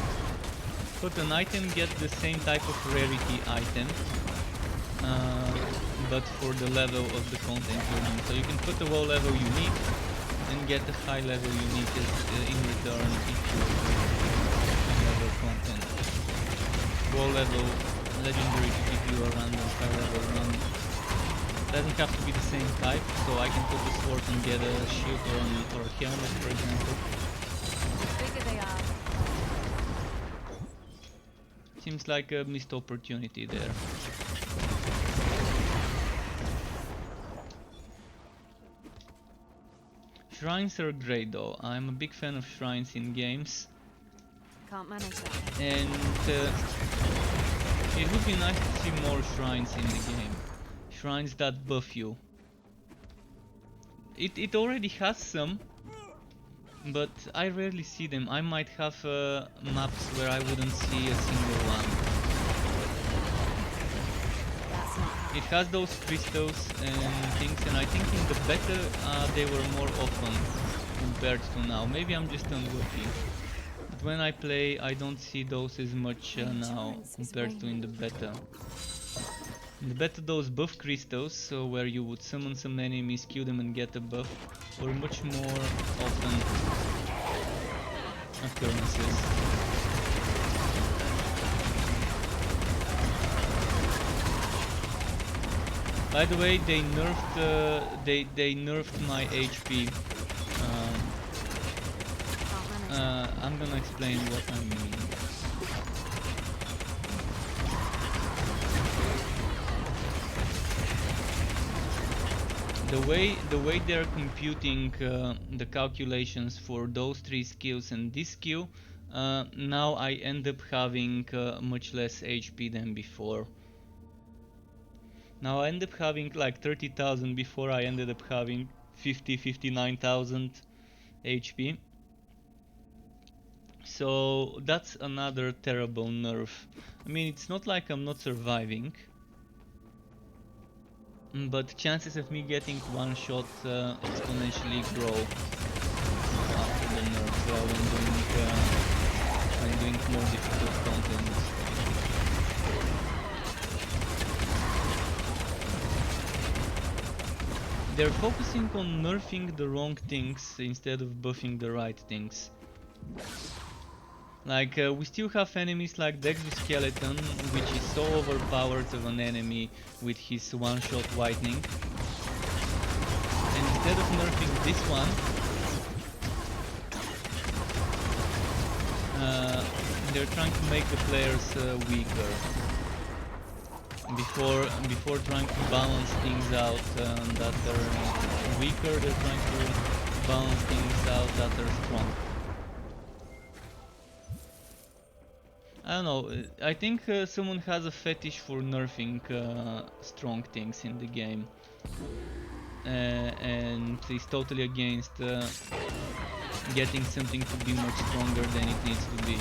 Put an item, get the same type of rarity item, but for the level of the content you need. So you can put a low level unique and get a high level unique in return if you high level content. Low level legendary to give you a random high level one. Doesn't have to be the same type, so I can put a sword and get a shield or a helmet, for example. The bigger they are. Seems like a missed opportunity there. Shrines are great though. I'm a big fan of shrines in games. Can't manage that. And it would be nice to see more shrines in the game. Shrines that buff you. It already has some, but I rarely see them. I might have maps where I wouldn't see a single one. That's not. It has those crystals and things, and I think in the beta they were more often compared to now. Maybe I'm just unlucky. But when I play, I don't see those as much now compared to in the beta. In the beta, those buff crystals, so where you would summon some enemies, kill them and get a buff, were much more often occurrences. By the way, they nerfed my HP. I'm gonna explain what I mean. The way they're computing the calculations for those 3 skills and this skill, now I end up having much less HP than before. Now I end up having like 30,000, before I ended up having 59,000 HP. So that's another terrible nerf. I mean, it's not like I'm not surviving, but chances of me getting one shot exponentially grow after the nerf when doing more difficult content. They're focusing on nerfing the wrong things instead of buffing the right things. Like, we still have enemies like the Exoskeleton, which is so overpowered of an enemy with his one-shot whitening. And instead of nerfing this one, they're trying to make the players weaker. Before trying to balance things out that are weaker, they're trying to balance things out that are strong. I don't know, I think someone has a fetish for nerfing strong things in the game. And is totally against getting something to be much stronger than it needs to be.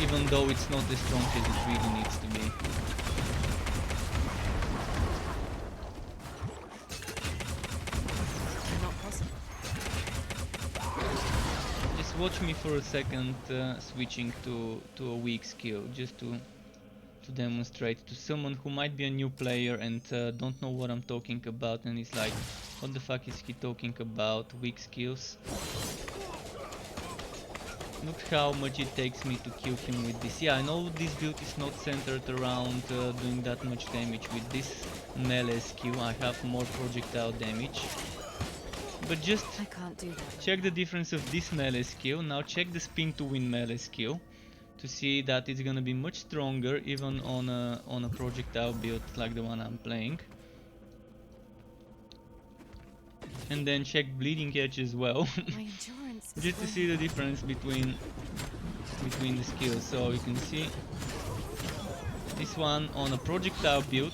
Even though it's not as strong as it really needs to be. Watch me for a second switching to a weak skill, just to demonstrate to someone who might be a new player and don't know what I'm talking about, and is like, what the fuck is he talking about, weak skills? Look how much it takes me to kill him with this. Yeah, I know this build is not centered around doing that much damage. With this melee skill I have more projectile damage. But just I can't do that. check the difference of this melee skill. Now check the spin to win melee skill to see that it's gonna be much stronger even on a projectile build like the one I'm playing. and then check bleeding edge as well, My endurance is just to see the difference between the skills. So you can see this one on a projectile build,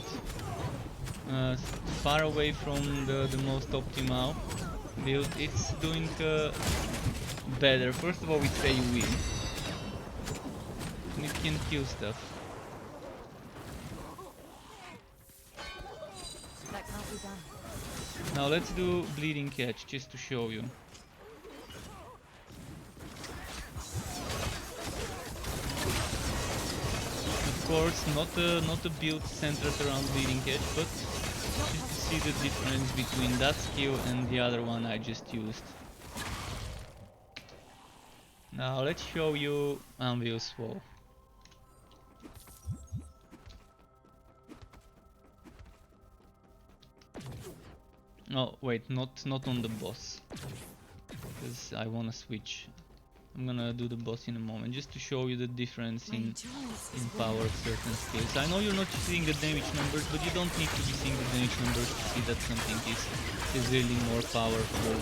far away from the most optimal build, it's doing better. First of all, we say win, and it can kill stuff. That can't be done. Now let's do bleeding edge just to show you. Of course, not a build centered around bleeding edge, but just to see the difference between that skill and the other one I just used. Now let's show you Anvil's Wall. Oh wait, not on the boss, because I wanna switch. I'm gonna do the boss in a moment, just to show you the difference My in endurance is power of certain skills. I know you're not seeing the damage numbers, but you don't need to be seeing the damage numbers to see that something is severely more powerful.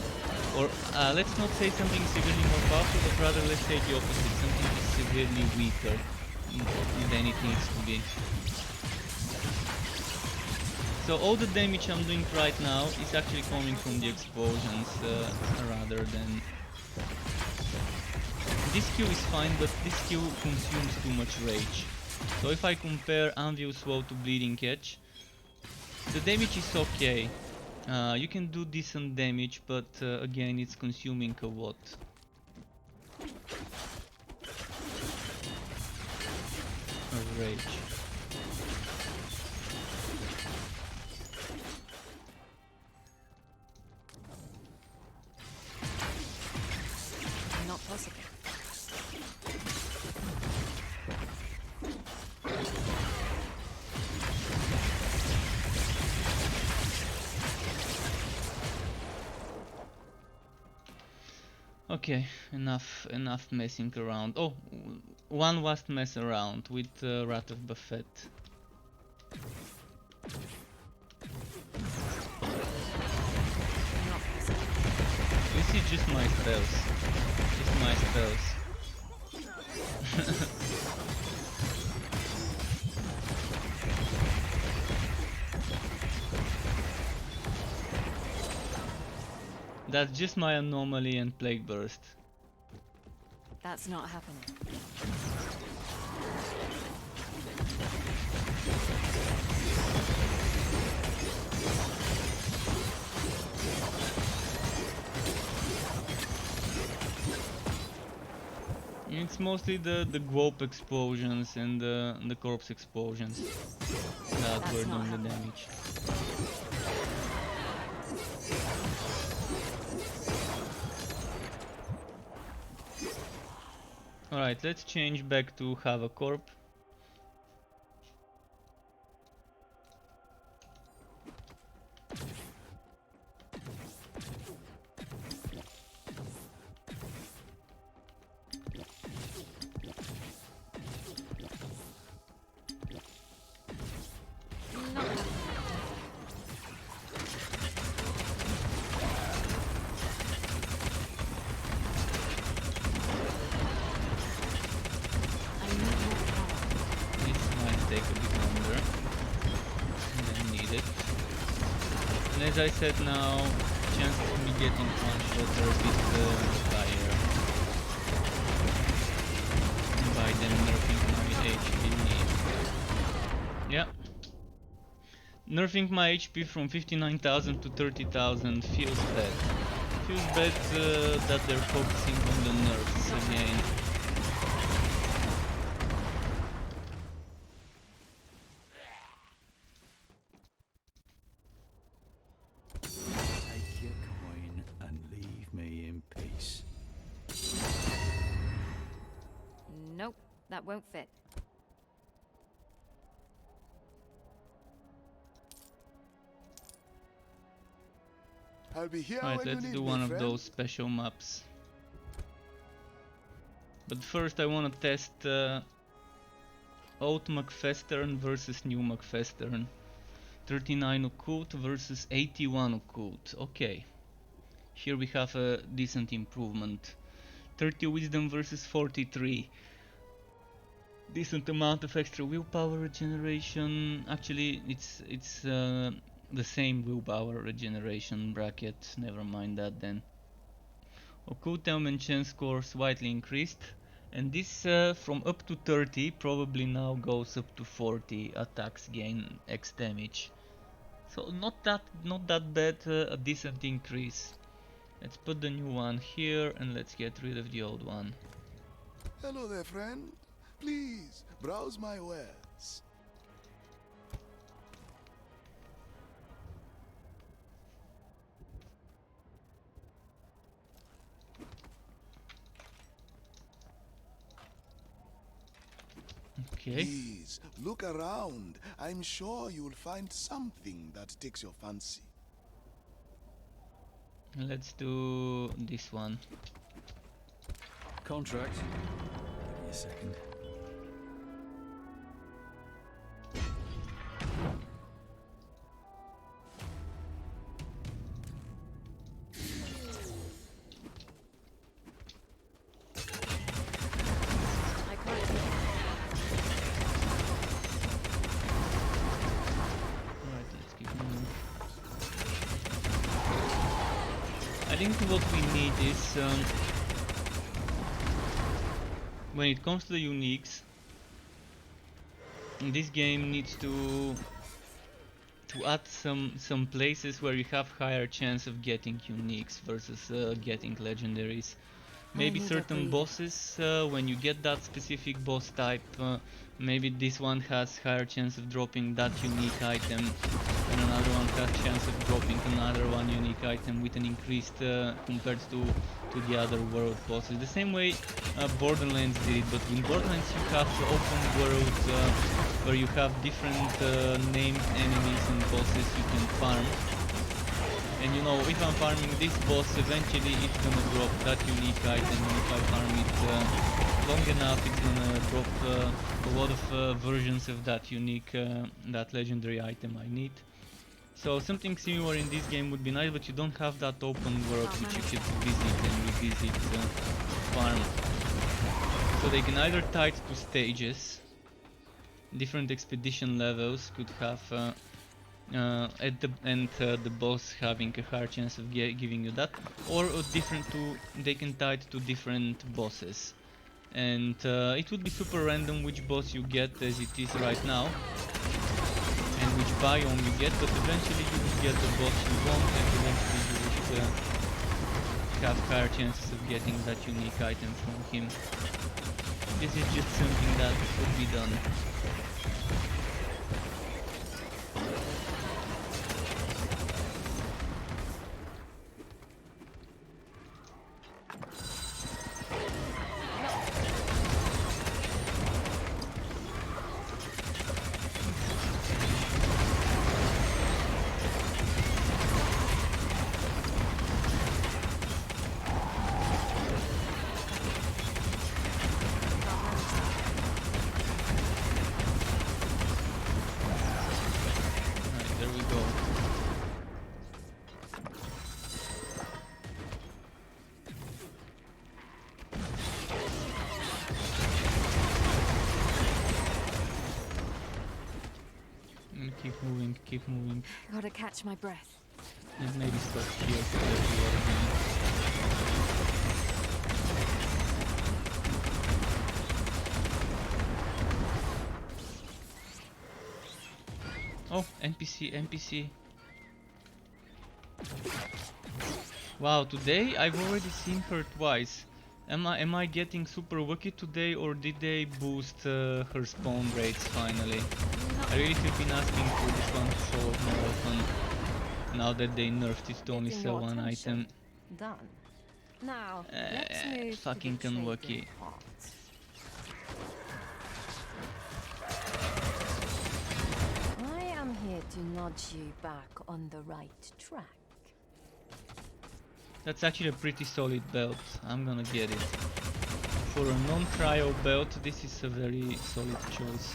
Or let's not say something is severely more powerful, but rather let's say the opposite. Something is severely weaker than it needs to be. So all the damage I'm doing right now is actually coming from the explosions rather than... This skill is fine, but this skill consumes too much rage. So if I compare Anvil's Woe to Bleeding Edge, the damage is okay. You can do decent damage, but again it's consuming a lot of rage. not possible. Okay, enough messing around. Oh, one last mess around with Wrath of Buffet. Not possible. This is just my spells. Just my spells. That's just my Anomaly and Plague Burst. That's not happening. It's mostly the Gwop explosions and the corpse explosions that That's were not doing the happening. damage. Alright, let's change back to Havocorp. Not happening. I need more power. It might take a bit longer than needed. And as I said now, chances of me getting one shot are a bit higher. By them nerfing my HP. Yeah. Nerfing my HP from 59,000 to 30,000 feels bad. Feels bad that they're focusing on the nerfs again. Take your coin and leave me in peace. Nope, that won't fit. I'll be here Alright, when you let's need do me, one of friend. those special maps. But first I wanna test Old McFestern versus New McFestern. 39 Occult versus 81 Occult. Okay. Here we have a decent improvement. 30 wisdom versus 43. Decent amount of extra willpower regeneration. Actually, it's the same willpower regeneration bracket. Never mind that then. Occult and chance score slightly increased, and this from up to 30 probably now goes up to 40 attacks gain X damage. So not that bad, a decent increase. Let's put the new one here and let's get rid of the old one. Hello there, friend. Please, browse my wares. Okay. Please, look around. I'm sure you'll find something that takes your fancy. Let's do this one. Contract. Give me a second. I can't do Alright, let's keep moving. I think what we need is when it comes to the uniques, this game needs to add some places where you have higher chance of getting uniques versus getting legendaries. Maybe need a certain breather. bosses, when you get that specific boss type, maybe this one has higher chance of dropping that unique item, and another one has chance of dropping another one unique item with an increased compared to the other world bosses. The same way Borderlands did it, but in Borderlands you have the open world where you have different named enemies and bosses you can farm. And you know, if I'm farming this boss, eventually it's gonna drop that unique item, and if I farm it long enough, it's gonna drop a lot of versions of that unique, that legendary item I need. So something similar in this game would be nice, but you don't have that open world which you could visit and revisit farm. So they can either tie it to stages, different expedition levels could have at the end the boss having a higher chance of giving you that, or they can tie it to different bosses, and it would be super random which boss you get as it is right now and which biome you get, but eventually you will get the boss you want, and eventually you will have higher chances of getting that unique item from him. This is just something that could be done. Alright, there we go. Keep moving, keep moving. Gotta catch my breath. And maybe stop here to get the other one. Oh, NPC. Wow, today I've already seen her twice. Am I getting super lucky today, or did they boost her spawn rates finally? I really have been asking for this one to show up more often, now that they nerfed it to only Getting sell more one attention. item. Done. Now, let's move to fucking the trading unlucky. part. I am here to nudge you back on the right track. That's actually a pretty solid belt. I'm gonna get it. For a non-trial belt, this is a very solid choice.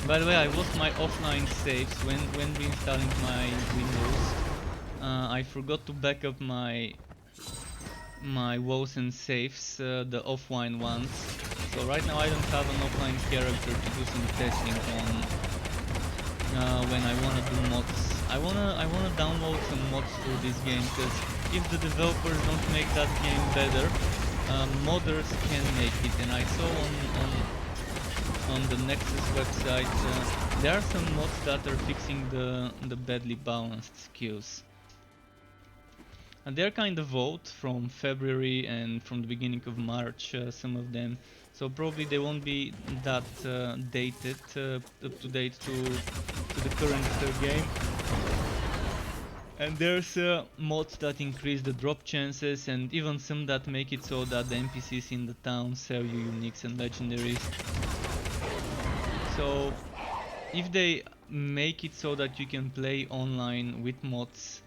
By the way, I lost my offline saves when reinstalling my Windows. I forgot to back up my Wolcen saves, the offline ones. So right now I don't have an offline character to do some testing on when I wanna do mods. I wanna download some mods for this game, because if the developers don't make that game better, modders can make it. And I saw on the Nexus website there are some mods that are fixing the badly balanced skills. And they're kind of old, from February and from the beginning of March, some of them. So probably they won't be that dated, up to date to the current game. And there's mods that increase the drop chances, and even some that make it so that the NPCs in the town sell you uniques and legendaries. So if they make it so that you can play online with mods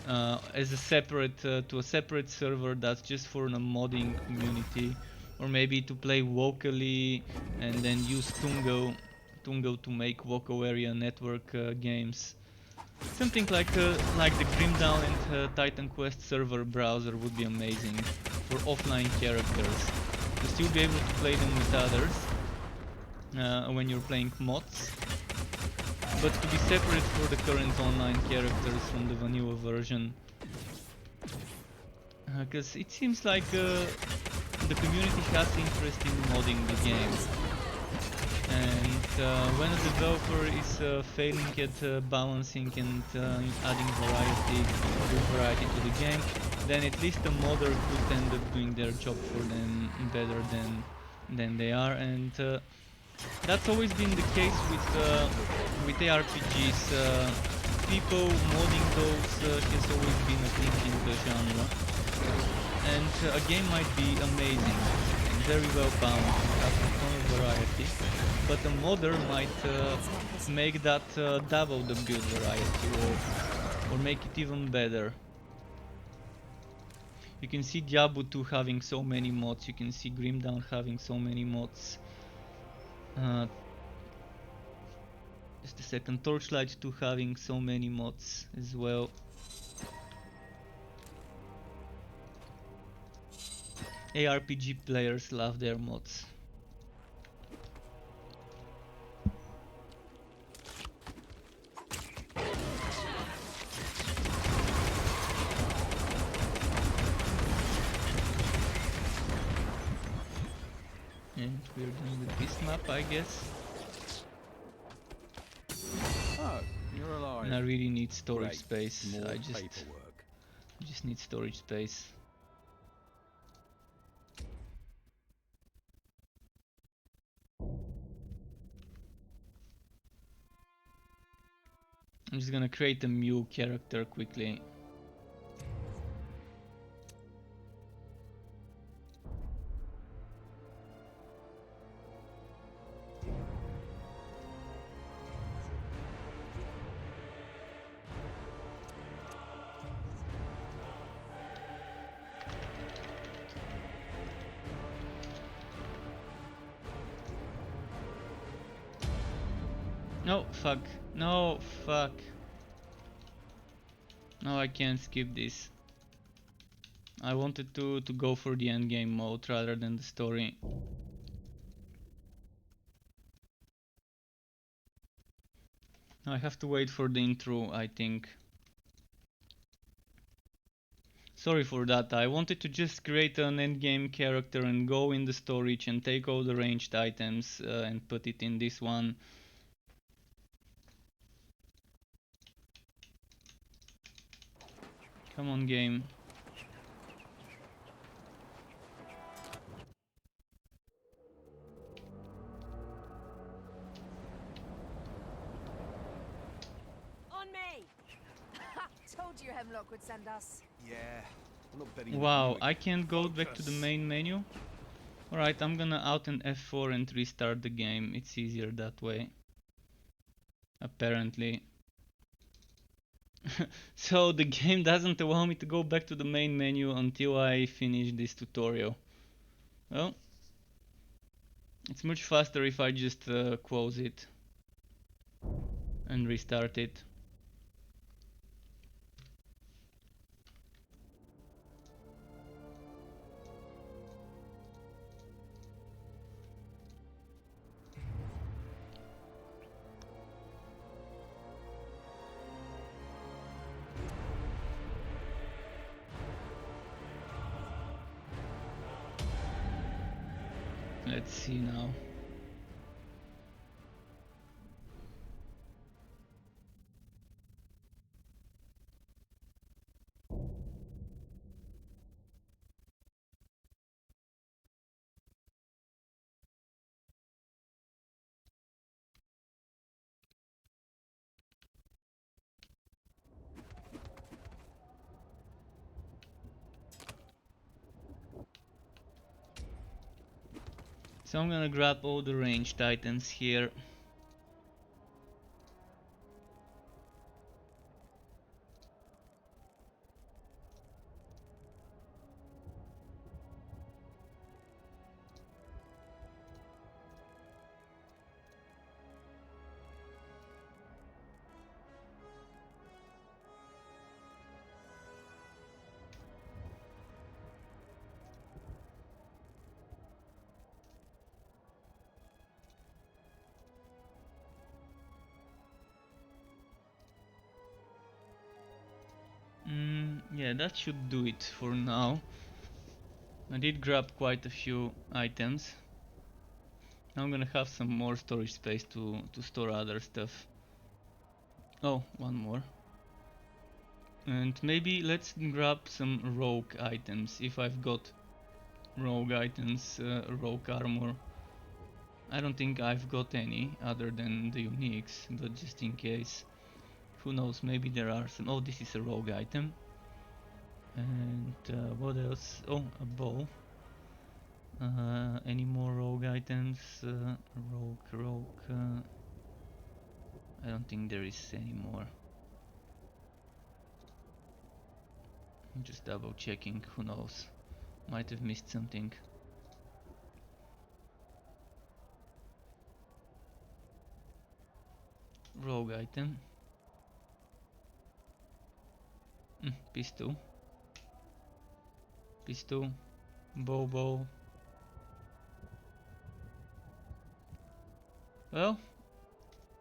as a separate to a separate server that's just for the modding community, or maybe to play locally and then use Tungo to make local area network games. Something like the Grim Dawn and Titan Quest server browser would be amazing for offline characters, to still be able to play them with others when you're playing mods, but to be separate for the current online characters from the vanilla version. Because it seems like the community has interest in modding the game. And when a developer is failing at balancing and adding variety to the game, then at least the modder could end up doing their job for them better than they are. And that's always been the case with ARPGs. People modding those has always been a thing in the genre. And a game might be amazing and very well balanced, have a ton of variety, but a modder might make that double the build variety, or make it even better. You can see Diablo 2 having so many mods, you can see Grim Dawn having so many mods. Just a second, Torchlight 2 having so many mods as well. ARPG players love their mods. And we're done with this map, I guess. Oh, you're alive. And I really need storage Great. space. More I paperwork. just need storage space. I'm just gonna create a new character quickly. No, fuck. No, fuck. No, I can't skip this. I wanted to go for the endgame mode rather than the story. I have to wait for the intro, I think. Sorry for that. I wanted to just create an endgame character and go in the storage and take all the ranged items and put it in this one. Come on, game. On me! Told you Hemlock would send us. Yeah, I'm not betting. Wow, I can't go back to the main menu. Alright, I'm gonna out an F4 and restart the game. It's easier that way. Apparently. So the game doesn't allow me to go back to the main menu until I finish this tutorial. Well, it's much faster if I just close it. and restart it. Let's see now. So I'm gonna grab all the ranged items here. Yeah, that should do it for now. I did grab quite a few items. Now I'm gonna have some more storage space to store other stuff. Oh, one more. And maybe let's grab some rogue items, if I've got rogue items, rogue armor. I don't think I've got any other than the uniques, but just in case. Who knows, maybe there are some. Oh, this is a rogue item. And what else? Oh, a bow. Any more rogue items? Rogue. I don't think there is any more. I'm just double checking, who knows. Might have missed something. Rogue item. Pistol. Pistol. Bow. Well,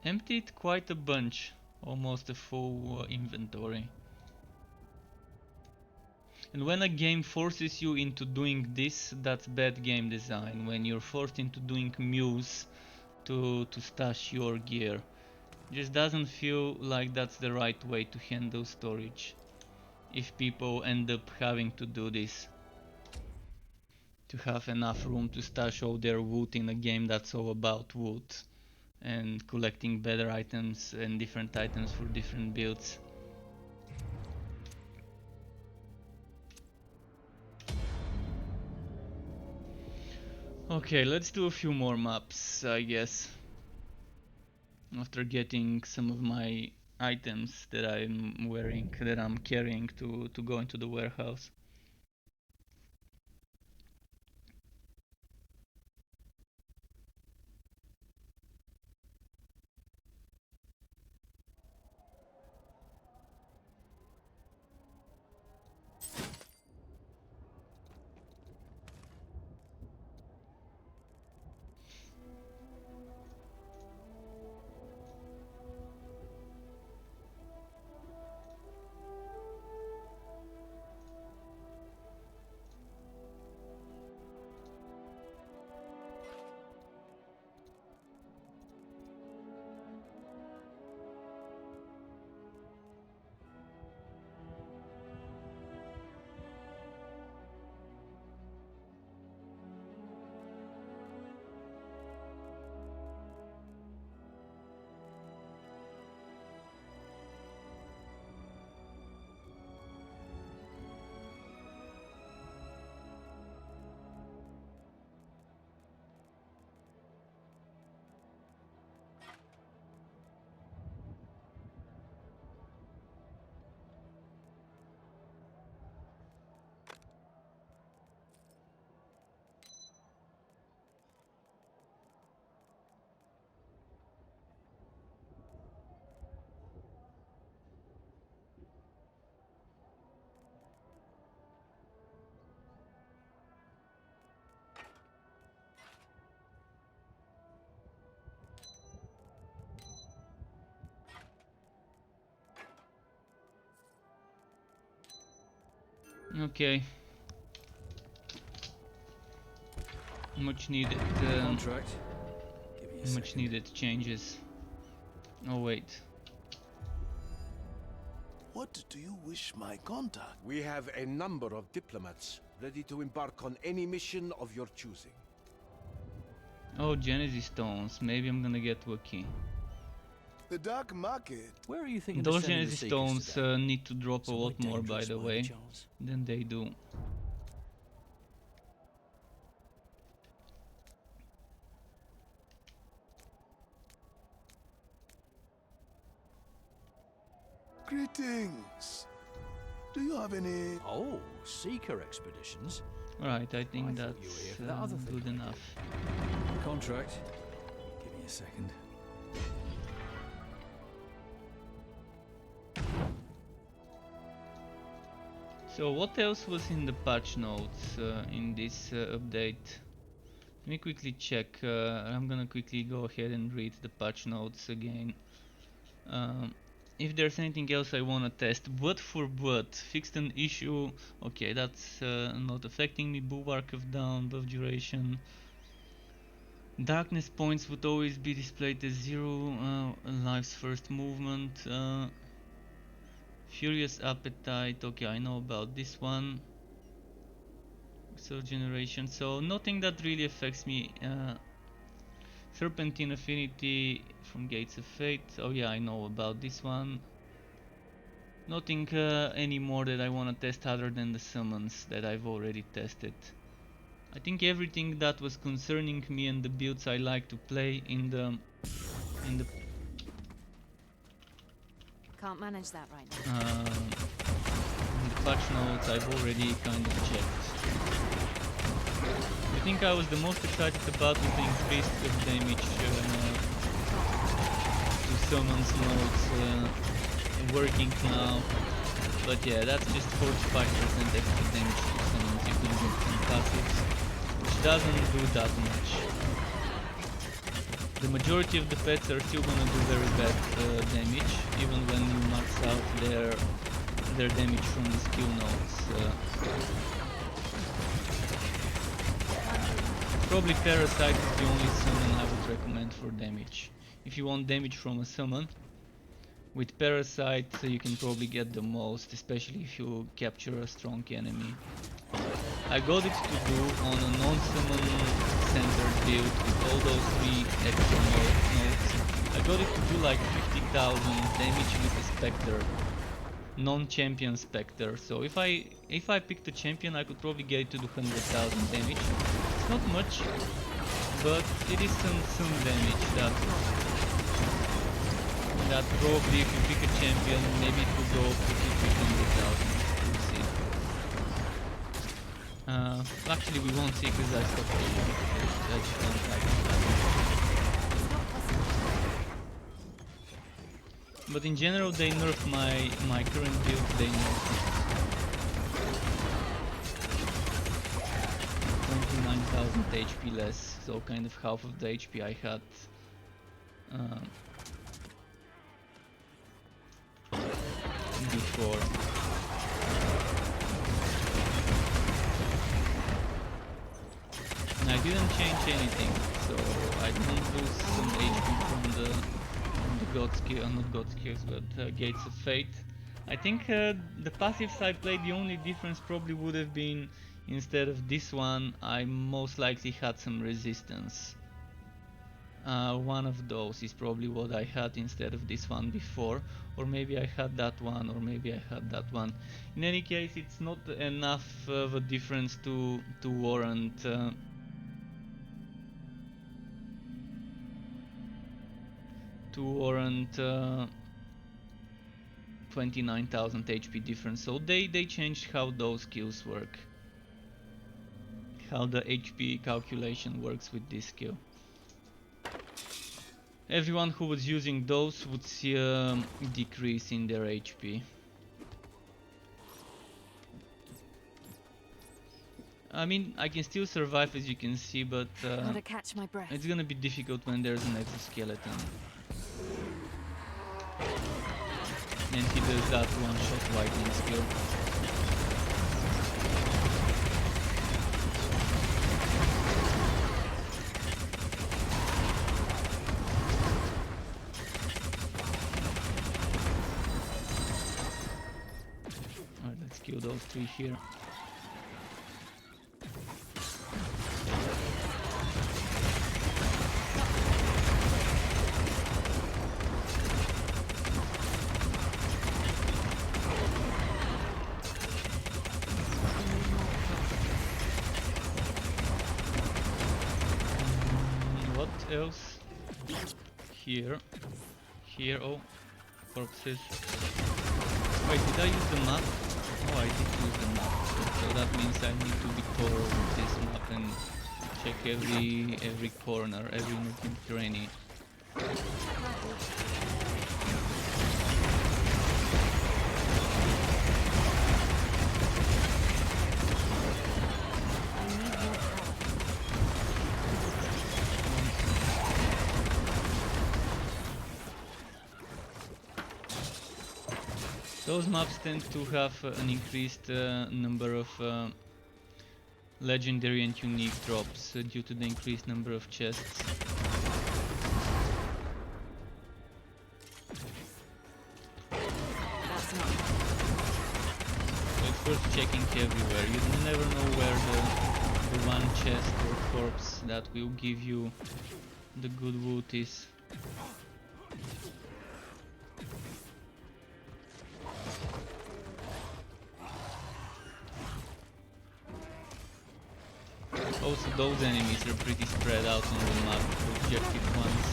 emptied quite a bunch. Almost a full inventory. And when a game forces you into doing this, that's bad game design. When you're forced into doing mules to stash your gear. Just doesn't feel like that's the right way to handle storage. If people end up having to do this. To have enough room to stash all their wood in a game that's all about wood. And collecting better items and different items for different builds. Okay, let's do a few more maps, I guess. After getting some of my items that I'm wearing, that I'm carrying to go into the warehouse. Okay. Much needed. Contract. Give me a Much second. needed changes. Oh wait. What do you wish my contact? We have a number of diplomats ready to embark on any mission of your choosing. Oh, Genesis stones. Maybe I'm gonna get lucky. The dark market. Where are you thinking of Those sending the Genesis Seekers stones today? need to drop a lot Somewhere more, by dangerous the any way, chance? than they do. Greetings. Do you have any? Oh, Seeker expeditions. Right, I think I thought you were here that's for that other thing good I enough. Contract. Give me a second. So what else was in the patch notes in this update? Let me quickly check. I'm gonna quickly go ahead and read the patch notes again. If there's anything else I wanna test, blood for blood, fixed an issue. Okay, that's not affecting me. Bulwark of Dawn, buff duration. Darkness points would always be displayed as 0. Life's first movement. Furious appetite. Okay, I know about this one. Cell generation. So nothing that really affects me. Serpentine affinity from Gates of Fate. Oh yeah, I know about this one. Nothing anymore that I wanna test other than the summons that I've already tested. I think everything that was concerning me and the builds I like to play in the Can't manage that right now. in the patch notes I've already kind of checked. I think I was the most excited about the increase of damage to summons nodes working now. But yeah, that's just 45% extra damage to summons you can get from passives, which doesn't do that much. The majority of the pets are still gonna do very bad damage, even when you max out their damage from the skill nodes. Probably Parasite is the only summon I would recommend for damage. If you want damage from a summon, with Parasite you can probably get the most, especially if you capture a strong enemy. I got it to do on a non-summon centered build with all those 3 extra nodes. I got it to do like 50,000 damage with a Spectre, non-champion Spectre. So if I picked a champion, I could probably get it to do 100,000 damage. It's not much, but it is some damage that probably if you pick a champion, maybe it will go up to 300,000. We'll see. Actually we won't see because I stopped playing. I just don't like it. But in general they nerfed my current build, they nerfed it. 29,000 HP less, so kind of half of the HP I had before. And I didn't change anything, so I didn't lose some HP from the God skill, not God skills, but Gates of Fate. I think the passives I played, the only difference probably would have been instead of this one, I most likely had some resistance. One of those is probably what I had instead of this one before, or maybe I had that one, or maybe I had that one. In any case, it's not enough of a difference to warrant 29,000 HP difference. So they changed how those skills work, how the HP calculation works with this skill. Everyone who was using those would see a decrease in their HP. I mean, I can still survive, as you can see, but Gotta catch my breath. it's gonna be difficult when there's an exoskeleton. And he does that one-shot lightning skill. kill those 3 here. What else? Here. Here, oh, corpses. Wait, did I use the map? Oh, I did use the map. So that means I need to be thorough with this map and check every corner, every nook and cranny. Those maps tend to have an increased number of legendary and unique drops due to the increased number of chests. That's not. So it's worth checking everywhere. You never know where the one chest or corpse that will give you the good loot is. Also, those enemies are pretty spread out on the map, the objective ones.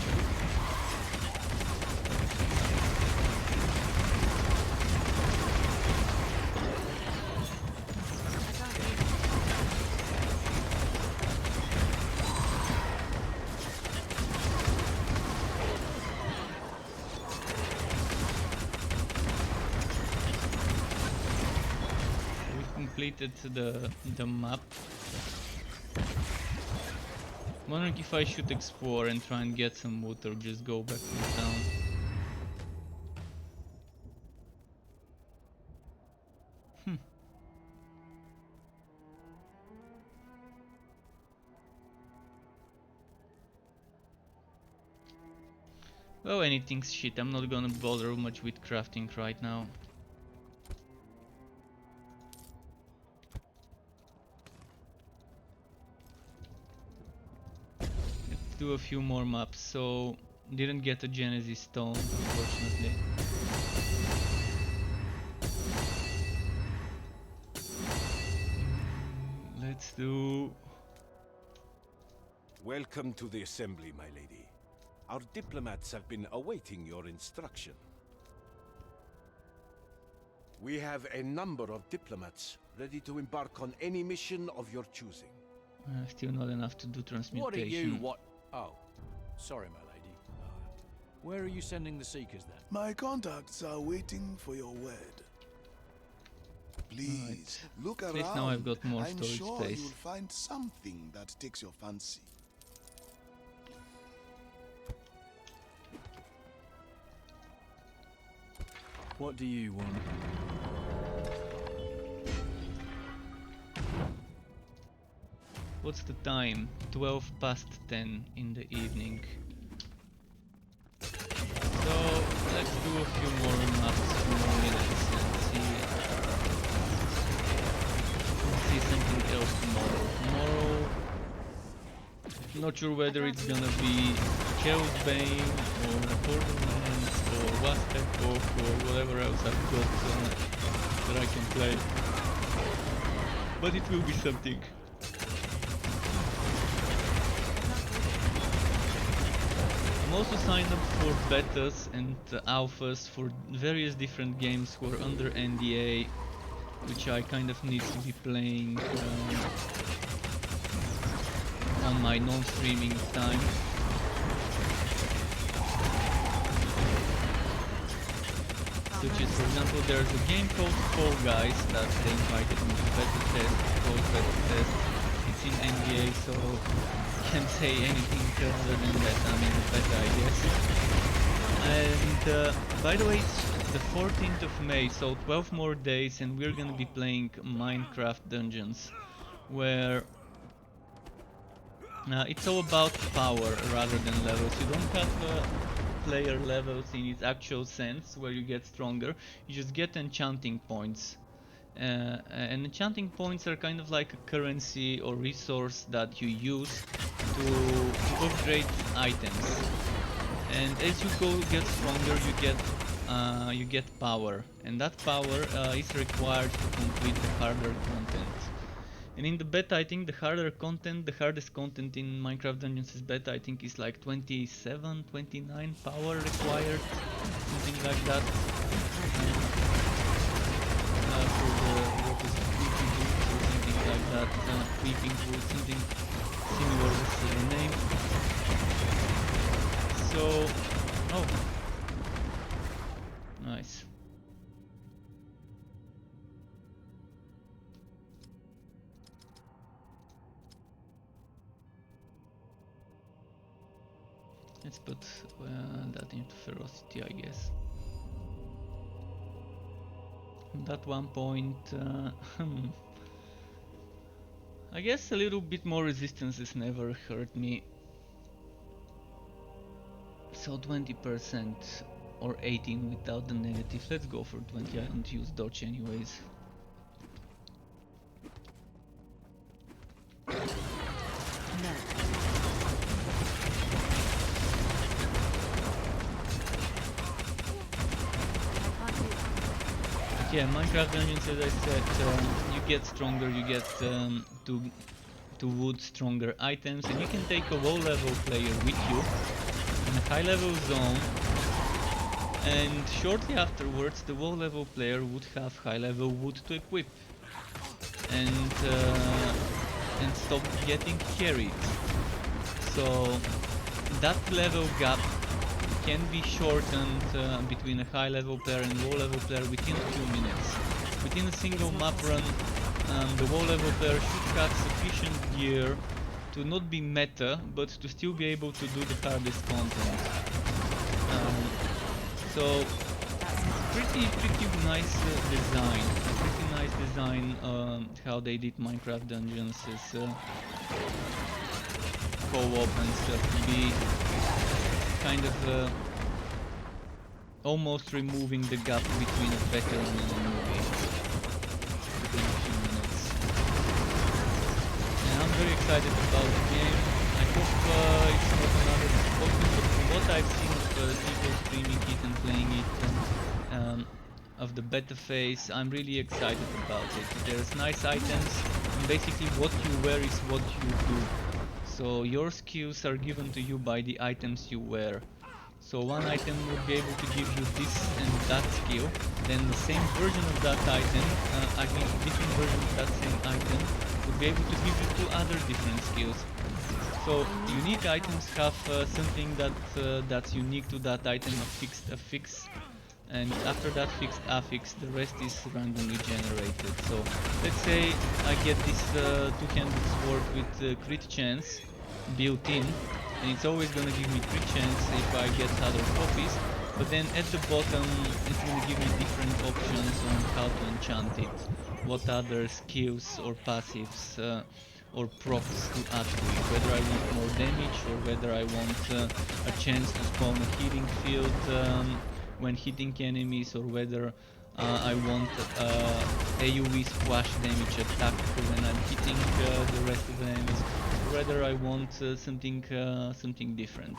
We've completed the map. I'm wondering if I should explore and try and get some loot or just go back to town. Well, anything's shit. I'm not gonna bother much with crafting right now. Do a few more maps, so didn't get a Genesis stone, unfortunately. Let's do... Welcome to the assembly, my lady. Our diplomats have been awaiting your instruction. We have a number of diplomats ready to embark on any mission of your choosing. Still not enough to do transmutation. What are you, what? Oh, sorry, my lady. Where are you sending the Seekers then? My contacts are waiting for your word. Please, look At around. least now I've got more I'm storage sure space. you'll find something that takes your fancy. What do you want? What's the time? 12 past 10 in the evening. So let's do a few more maps, few more minutes and see something else tomorrow. Tomorrow, not sure whether it's gonna be Chaos Bane or Borderlands or Wasp Epoch or whatever else I've got that I can play. But it will be something. I'm also signed up for betas and alphas for various different games who are under NDA, which I kind of need to be playing on my non-streaming time. Such as, for example, there's a game called Fall Guys that they invited me to beta test, called beta test. It's in NDA, so can't say anything other than that. I'm in the beta, I guess. And by the way, it's the 14th of May, so 12 more days, and we're gonna be playing Minecraft Dungeons, where it's all about power rather than levels. You don't have player levels in its actual sense, where you get stronger. You just get enchanting points. And enchanting points are kind of like a currency or resource that you use to upgrade items. And as you get stronger, you get power, and that power is required to complete the harder content. And in the beta, I think the hardest content in Minecraft Dungeons' beta, I think is like 27, 29 power required, something like that. For the what is it, creepy boots or something like that, creeping boots, something similar with the name. So, oh, nice. Let's put that into ferocity, I guess. At one point, I guess a little bit more resistance has never hurt me. So 20% or 18 without the negative. Let's go for 20. I don't use dodge anyways. No. Yeah, Minecraft Dungeons, as I said, you get stronger, you get to wood stronger items, and you can take a low level player with you in a high level zone, and shortly afterwards the low level player would have high level wood to equip and stop getting carried. So that level gap can be shortened between a high level player and low level player within a few minutes. Within a single map run, the low level player should have sufficient gear to not be meta, but to still be able to do the hardest content. So pretty nice design. Pretty nice design how they did Minecraft Dungeons as co-op and stuff to be kind of almost removing the gap between a veteran and a newbie within a few minutes. And I'm very excited about the game. I hope it's not another disappointment, but from what I've seen of people streaming it and playing it of the beta phase, I'm really excited about it. There's nice items, and basically what you wear is what you do. So your skills are given to you by the items you wear. So one item will be able to give you this and that skill, then the same version of that item, different version of that same item, will be able to give you two other different skills. So unique items have something that's unique to that item, a fix, and after that fixed affix, the rest is randomly generated. So let's say I get this two-handed sword with crit chance built in, and it's always gonna give me crit chance if I get other copies, but then at the bottom it's gonna give me different options on how to enchant it, what other skills or passives or procs to add to it, whether I want more damage or whether I want a chance to spawn a healing field when hitting enemies, or whether I want AoE splash damage attack when I'm hitting the rest of the enemies, or whether I want something different.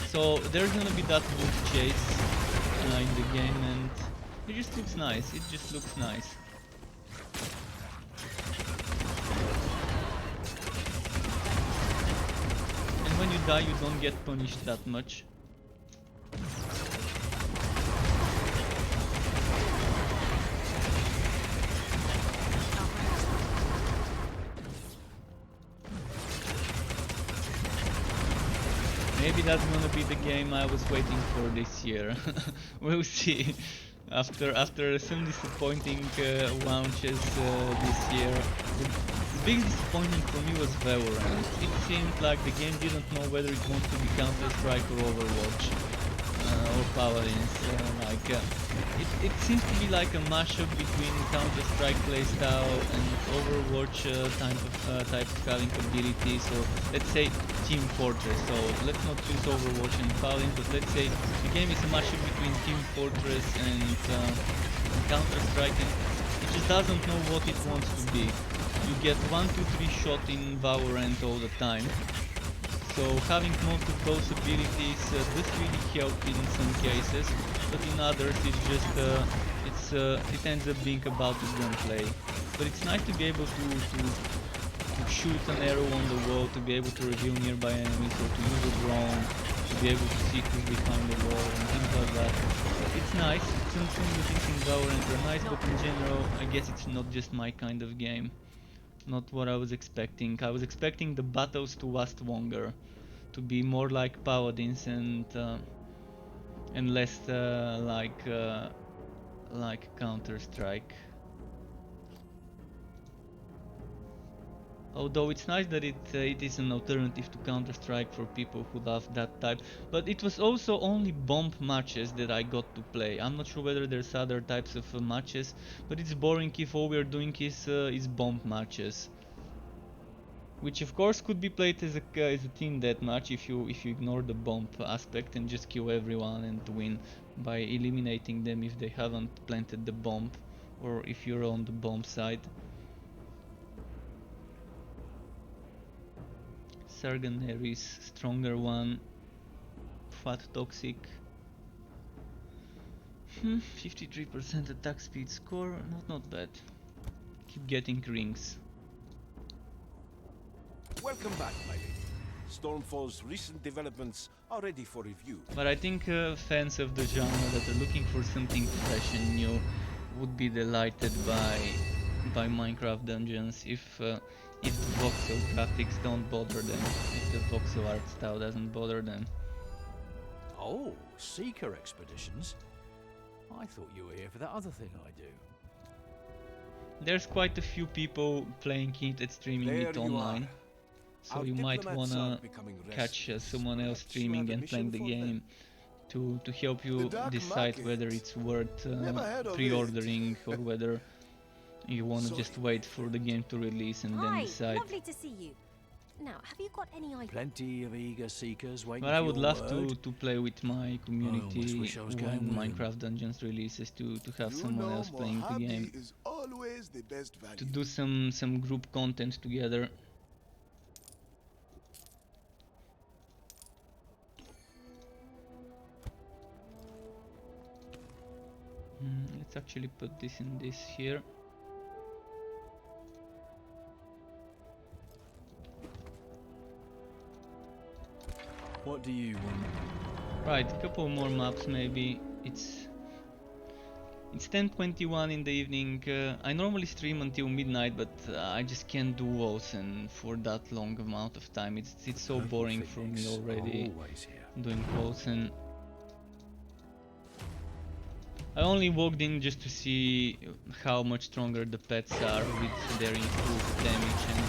So there's gonna be that loot chase in the game, and it just looks nice. It just looks nice. And when you die, you don't get punished that much. Maybe that's gonna be the game I was waiting for this year. We'll see. After some disappointing launches this year, the big disappointment for me was Valorant. It seemed like the game didn't know whether it wants to be Counter-Strike or Overwatch or Paladins. It seems to be like a mashup between Counter-Strike playstyle and Overwatch type of having abilities, or let's say Team Fortress. So let's not use Overwatch and Paladin, but let's say the game is a mashup between Team Fortress and Counter-Strike, and it just doesn't know what it wants to be. You get 1, 2, 3 shot in Valorant all the time. So having most of those abilities does really help in some cases, but in others it's just it ends up being about the gunplay. But it's nice to be able to shoot an arrow on the wall, to be able to reveal nearby enemies, or to use a drone, to be able to see who's behind the wall and things like that. It's nice. Some of the things in Valorant are nice, but in general I guess it's not just my kind of game. Not what I was expecting. I was expecting the battles to last longer, to be more like Paladins and less like Counter-Strike. Although it's nice that it is an alternative to Counter-Strike for people who love that type. But it was also only bomb matches that I got to play. I'm not sure whether there's other types of matches, but it's boring if all we're doing is bomb matches. Which of course could be played as a team deathmatch if you ignore the bomb aspect and just kill everyone and win by eliminating them if they haven't planted the bomb, or if you're on the bomb side. Sargon Ares, stronger one, fat toxic. 53% attack speed score, not bad. Keep getting rings. Welcome back, my lady. Stormfall's recent developments are ready for review. But I think fans of the genre that are looking for something fresh and new would be delighted by Minecraft Dungeons if the voxel graphics don't bother them, if the voxel art style doesn't bother them. Oh, Seeker expeditions? I thought you were here for that other thing I do. There's quite a few people playing it and streaming There it you online. are. So Our you might diplomats wanna are becoming catch restless. someone else Perhaps you streaming have a and playing mission the for them. game to help The you dark decide whether market. it's worth Never heard of pre-ordering or whether you wanna Sorry, just wait for the game to release and then Hi, decide. lovely to see you. Now, have you got any idea? Plenty of eager seekers waiting But I for would your love word. to play with my community wish I was when going with him. Minecraft Dungeons releases, to have You someone know else playing the Mojave game, is always the best value. to do some group content together. Let's actually put this in this here. What do you want? Right, a couple more maps maybe. It's 10:21 in the evening. I normally stream until midnight, but I just can't do Wolcen for that long amount of time. It's so boring for me already Always here. doing Wolcen. I only walked in just to see how much stronger the pets are with their improved damage, and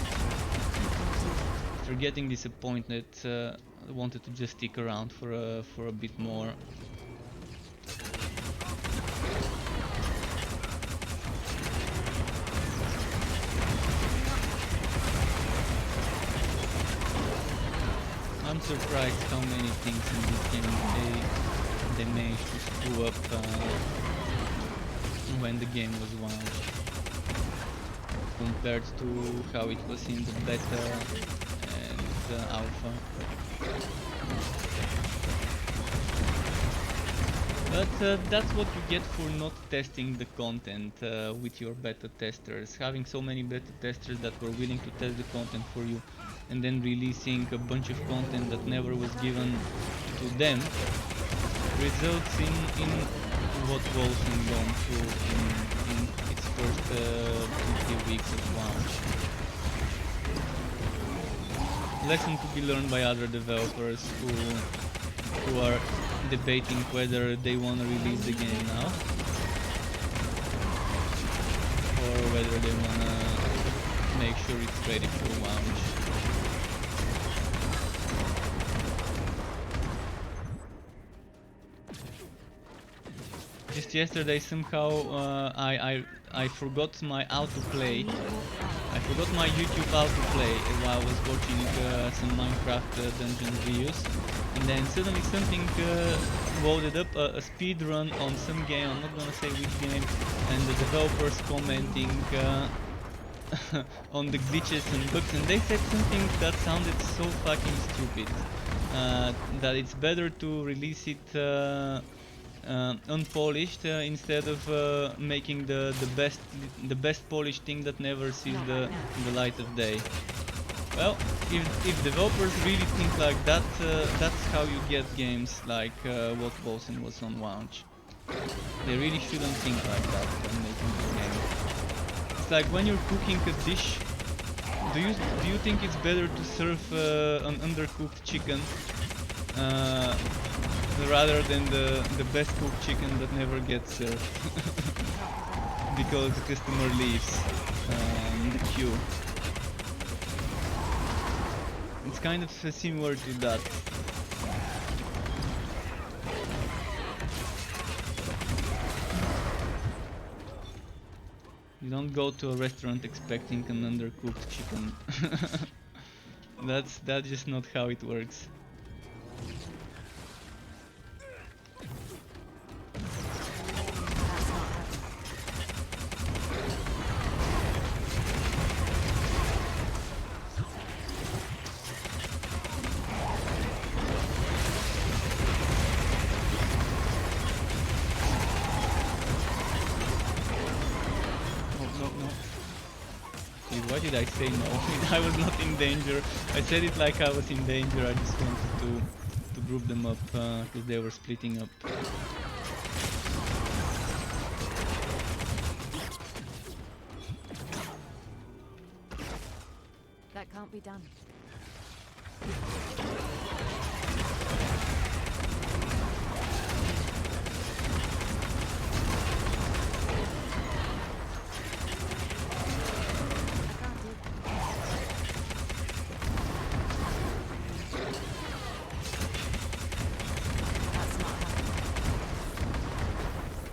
after getting disappointed, I wanted to just stick around for a bit more. I'm surprised how many things in this game they managed to screw up when the game was launched, compared to how it was in the beta and the alpha. But that's what you get for not testing the content with your beta testers. Having so many beta testers that were willing to test the content for you and then releasing a bunch of content that never was given to them results in what Wolcen gone through in its first 2-3 weeks of launch. Lesson to be learned by other developers who are debating whether they want to release the game now or whether they want to make sure it's ready for launch. Just yesterday somehow I forgot my autoplay. I forgot my YouTube autoplay while I was watching some Minecraft dungeon videos, and then suddenly something loaded up a speed run on some game. I'm not gonna say which game, and developers commenting on the glitches and bugs, and they said something that sounded so fucking stupid. That it's better to release it unpolished instead of making the best polished thing that never sees the light of day. Well, if developers really think like that, that's how you get games like what Wolcen was on launch. They really shouldn't think like that when making this game. It's like when you're cooking a dish, do you think it's better to serve an undercooked chicken rather than the best cooked chicken that never gets served because the customer leaves in the queue? It's kind of similar to that. You don't go to a restaurant expecting an undercooked chicken. That's just not how it works. Why did I say no? I was not in danger. I said it like I was in danger. I just wanted to group them up because they were splitting up. That can't be done.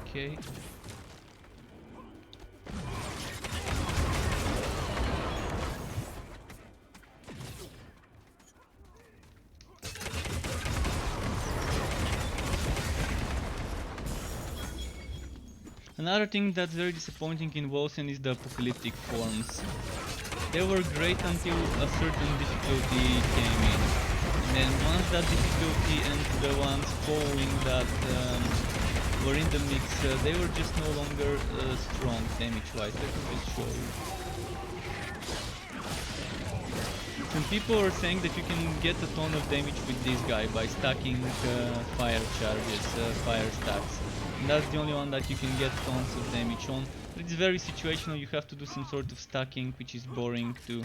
Okay. Another thing that's very disappointing in Wolcen is the apocalyptic forms. They were great until a certain difficulty came in. And then once that difficulty and the ones following that were in the mix, they were just no longer strong damage-wise. Let me just show you. Some people are saying that you can get a ton of damage with this guy by stacking fire charges, fire stacks. And that's the only one that you can get tons of damage on. But it's very situational, you have to do some sort of stacking, which is boring to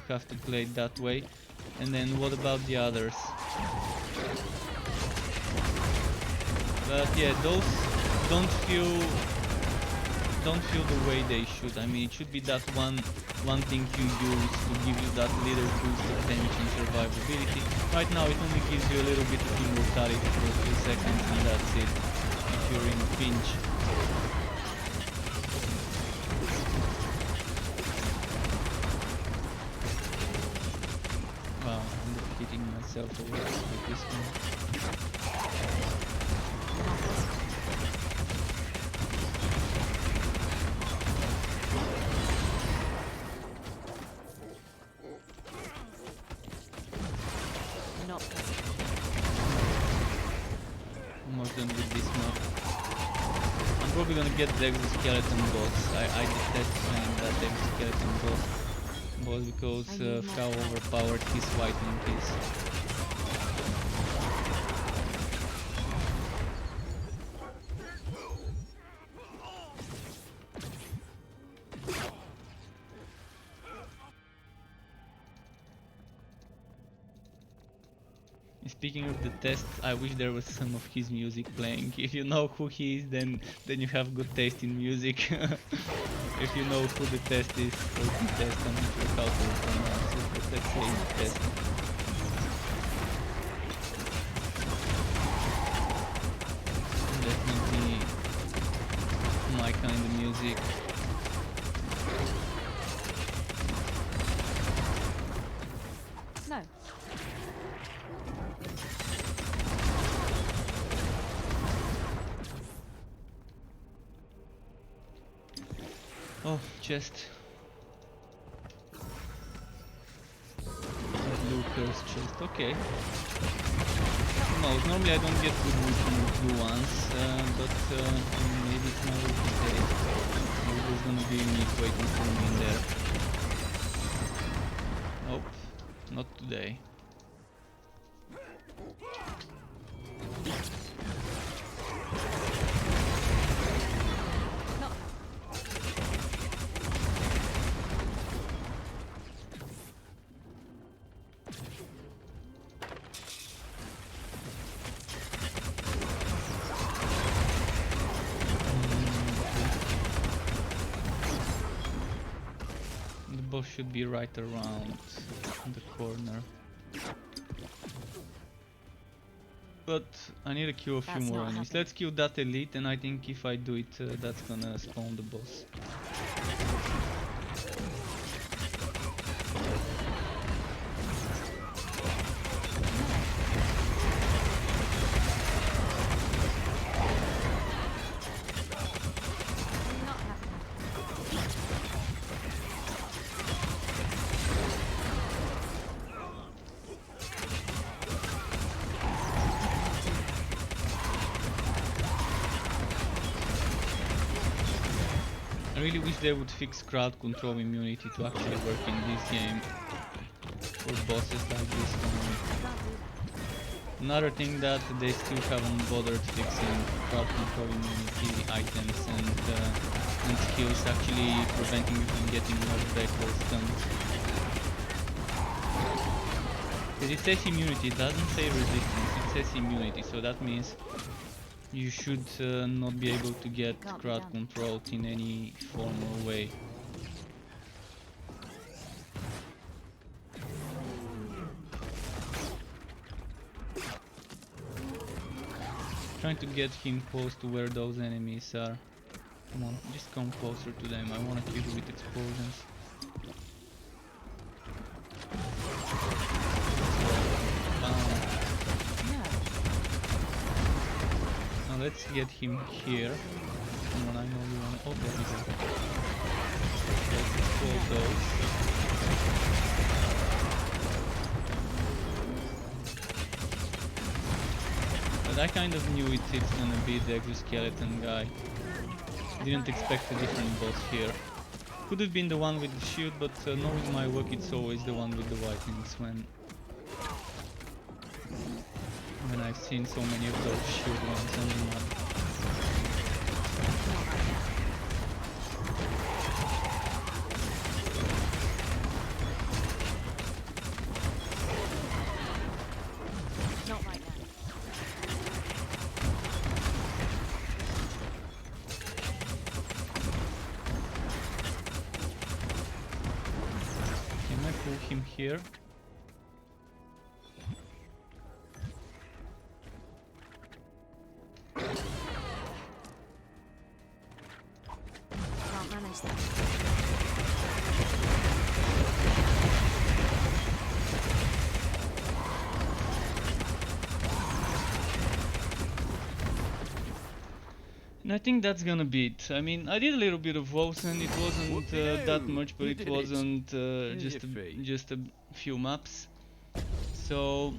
have to play it that way. And then what about the others? But yeah, those don't feel the way they should. I mean, it should be that one thing you use to give you that little boost of damage and survivability. Right now it only gives you a little bit of immortality for a few seconds and that's it, if you're in a pinch. Wow, I'm hitting myself a lot with this one. Almost done with this map. I'm probably gonna get the exoskeleton boss. I detest playing that exoskeleton boss because of how overpowered his whitening is. Speaking of the test, I wish there was some of his music playing. If you know who he is, then you have good taste in music. If you know who the test is, or the test, I'm not sure how to pronounce it, but let's say the test. Definitely my kind of music. No. Oh, chest. Looker's chest, okay. No, normally I don't get good blue ones, but maybe it's not today. Maybe there's gonna be unique waiting for me in there. Nope, not today. The boss should be right around the corner. But I need to kill a few That's more not enemies. happening. Let's kill that elite, and I think if I do it, that's gonna spawn the boss. Not happening. I really wish they would fix crowd control immunity to actually work in this game for bosses like this one. Can't do that. Another thing that they still haven't bothered fixing crowd control immunity items and skills, actually preventing you from getting knocked back or stunned. Because it says immunity, it doesn't say resistance, it says immunity, so that means you should not be able to get Can't be crowd done. controlled in any form or way. Trying to get him close to where those enemies are. Come on, just come closer to them. I want to kill you with explosions. Bam. No. Now let's get him here. Come on, I know you want to. Oh, there we go. Let's explode those. But I kind of knew it's gonna be the exoskeleton guy. Didn't expect a different boss here. Could have been the one with the shield, but knowing my luck, it's always the one with the whitings when I've seen so many of those shield ones on the map. Not right now. Can I pull him here? Can't manage that. And I think that's gonna be it. I mean, I did a little bit of Wolcen. It wasn't that much, but You it did it. wasn't Here's just your fee. just a few maps. So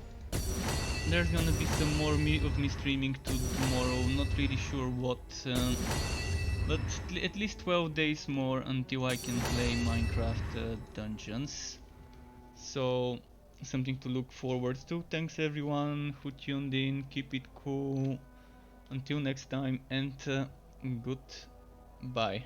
there's gonna be some more of me streaming tomorrow. Not really sure what, but at least 12 days more until I can play Minecraft dungeons. So something to look forward to. Thanks everyone who tuned in. Keep it cool. Until next time, and goodbye.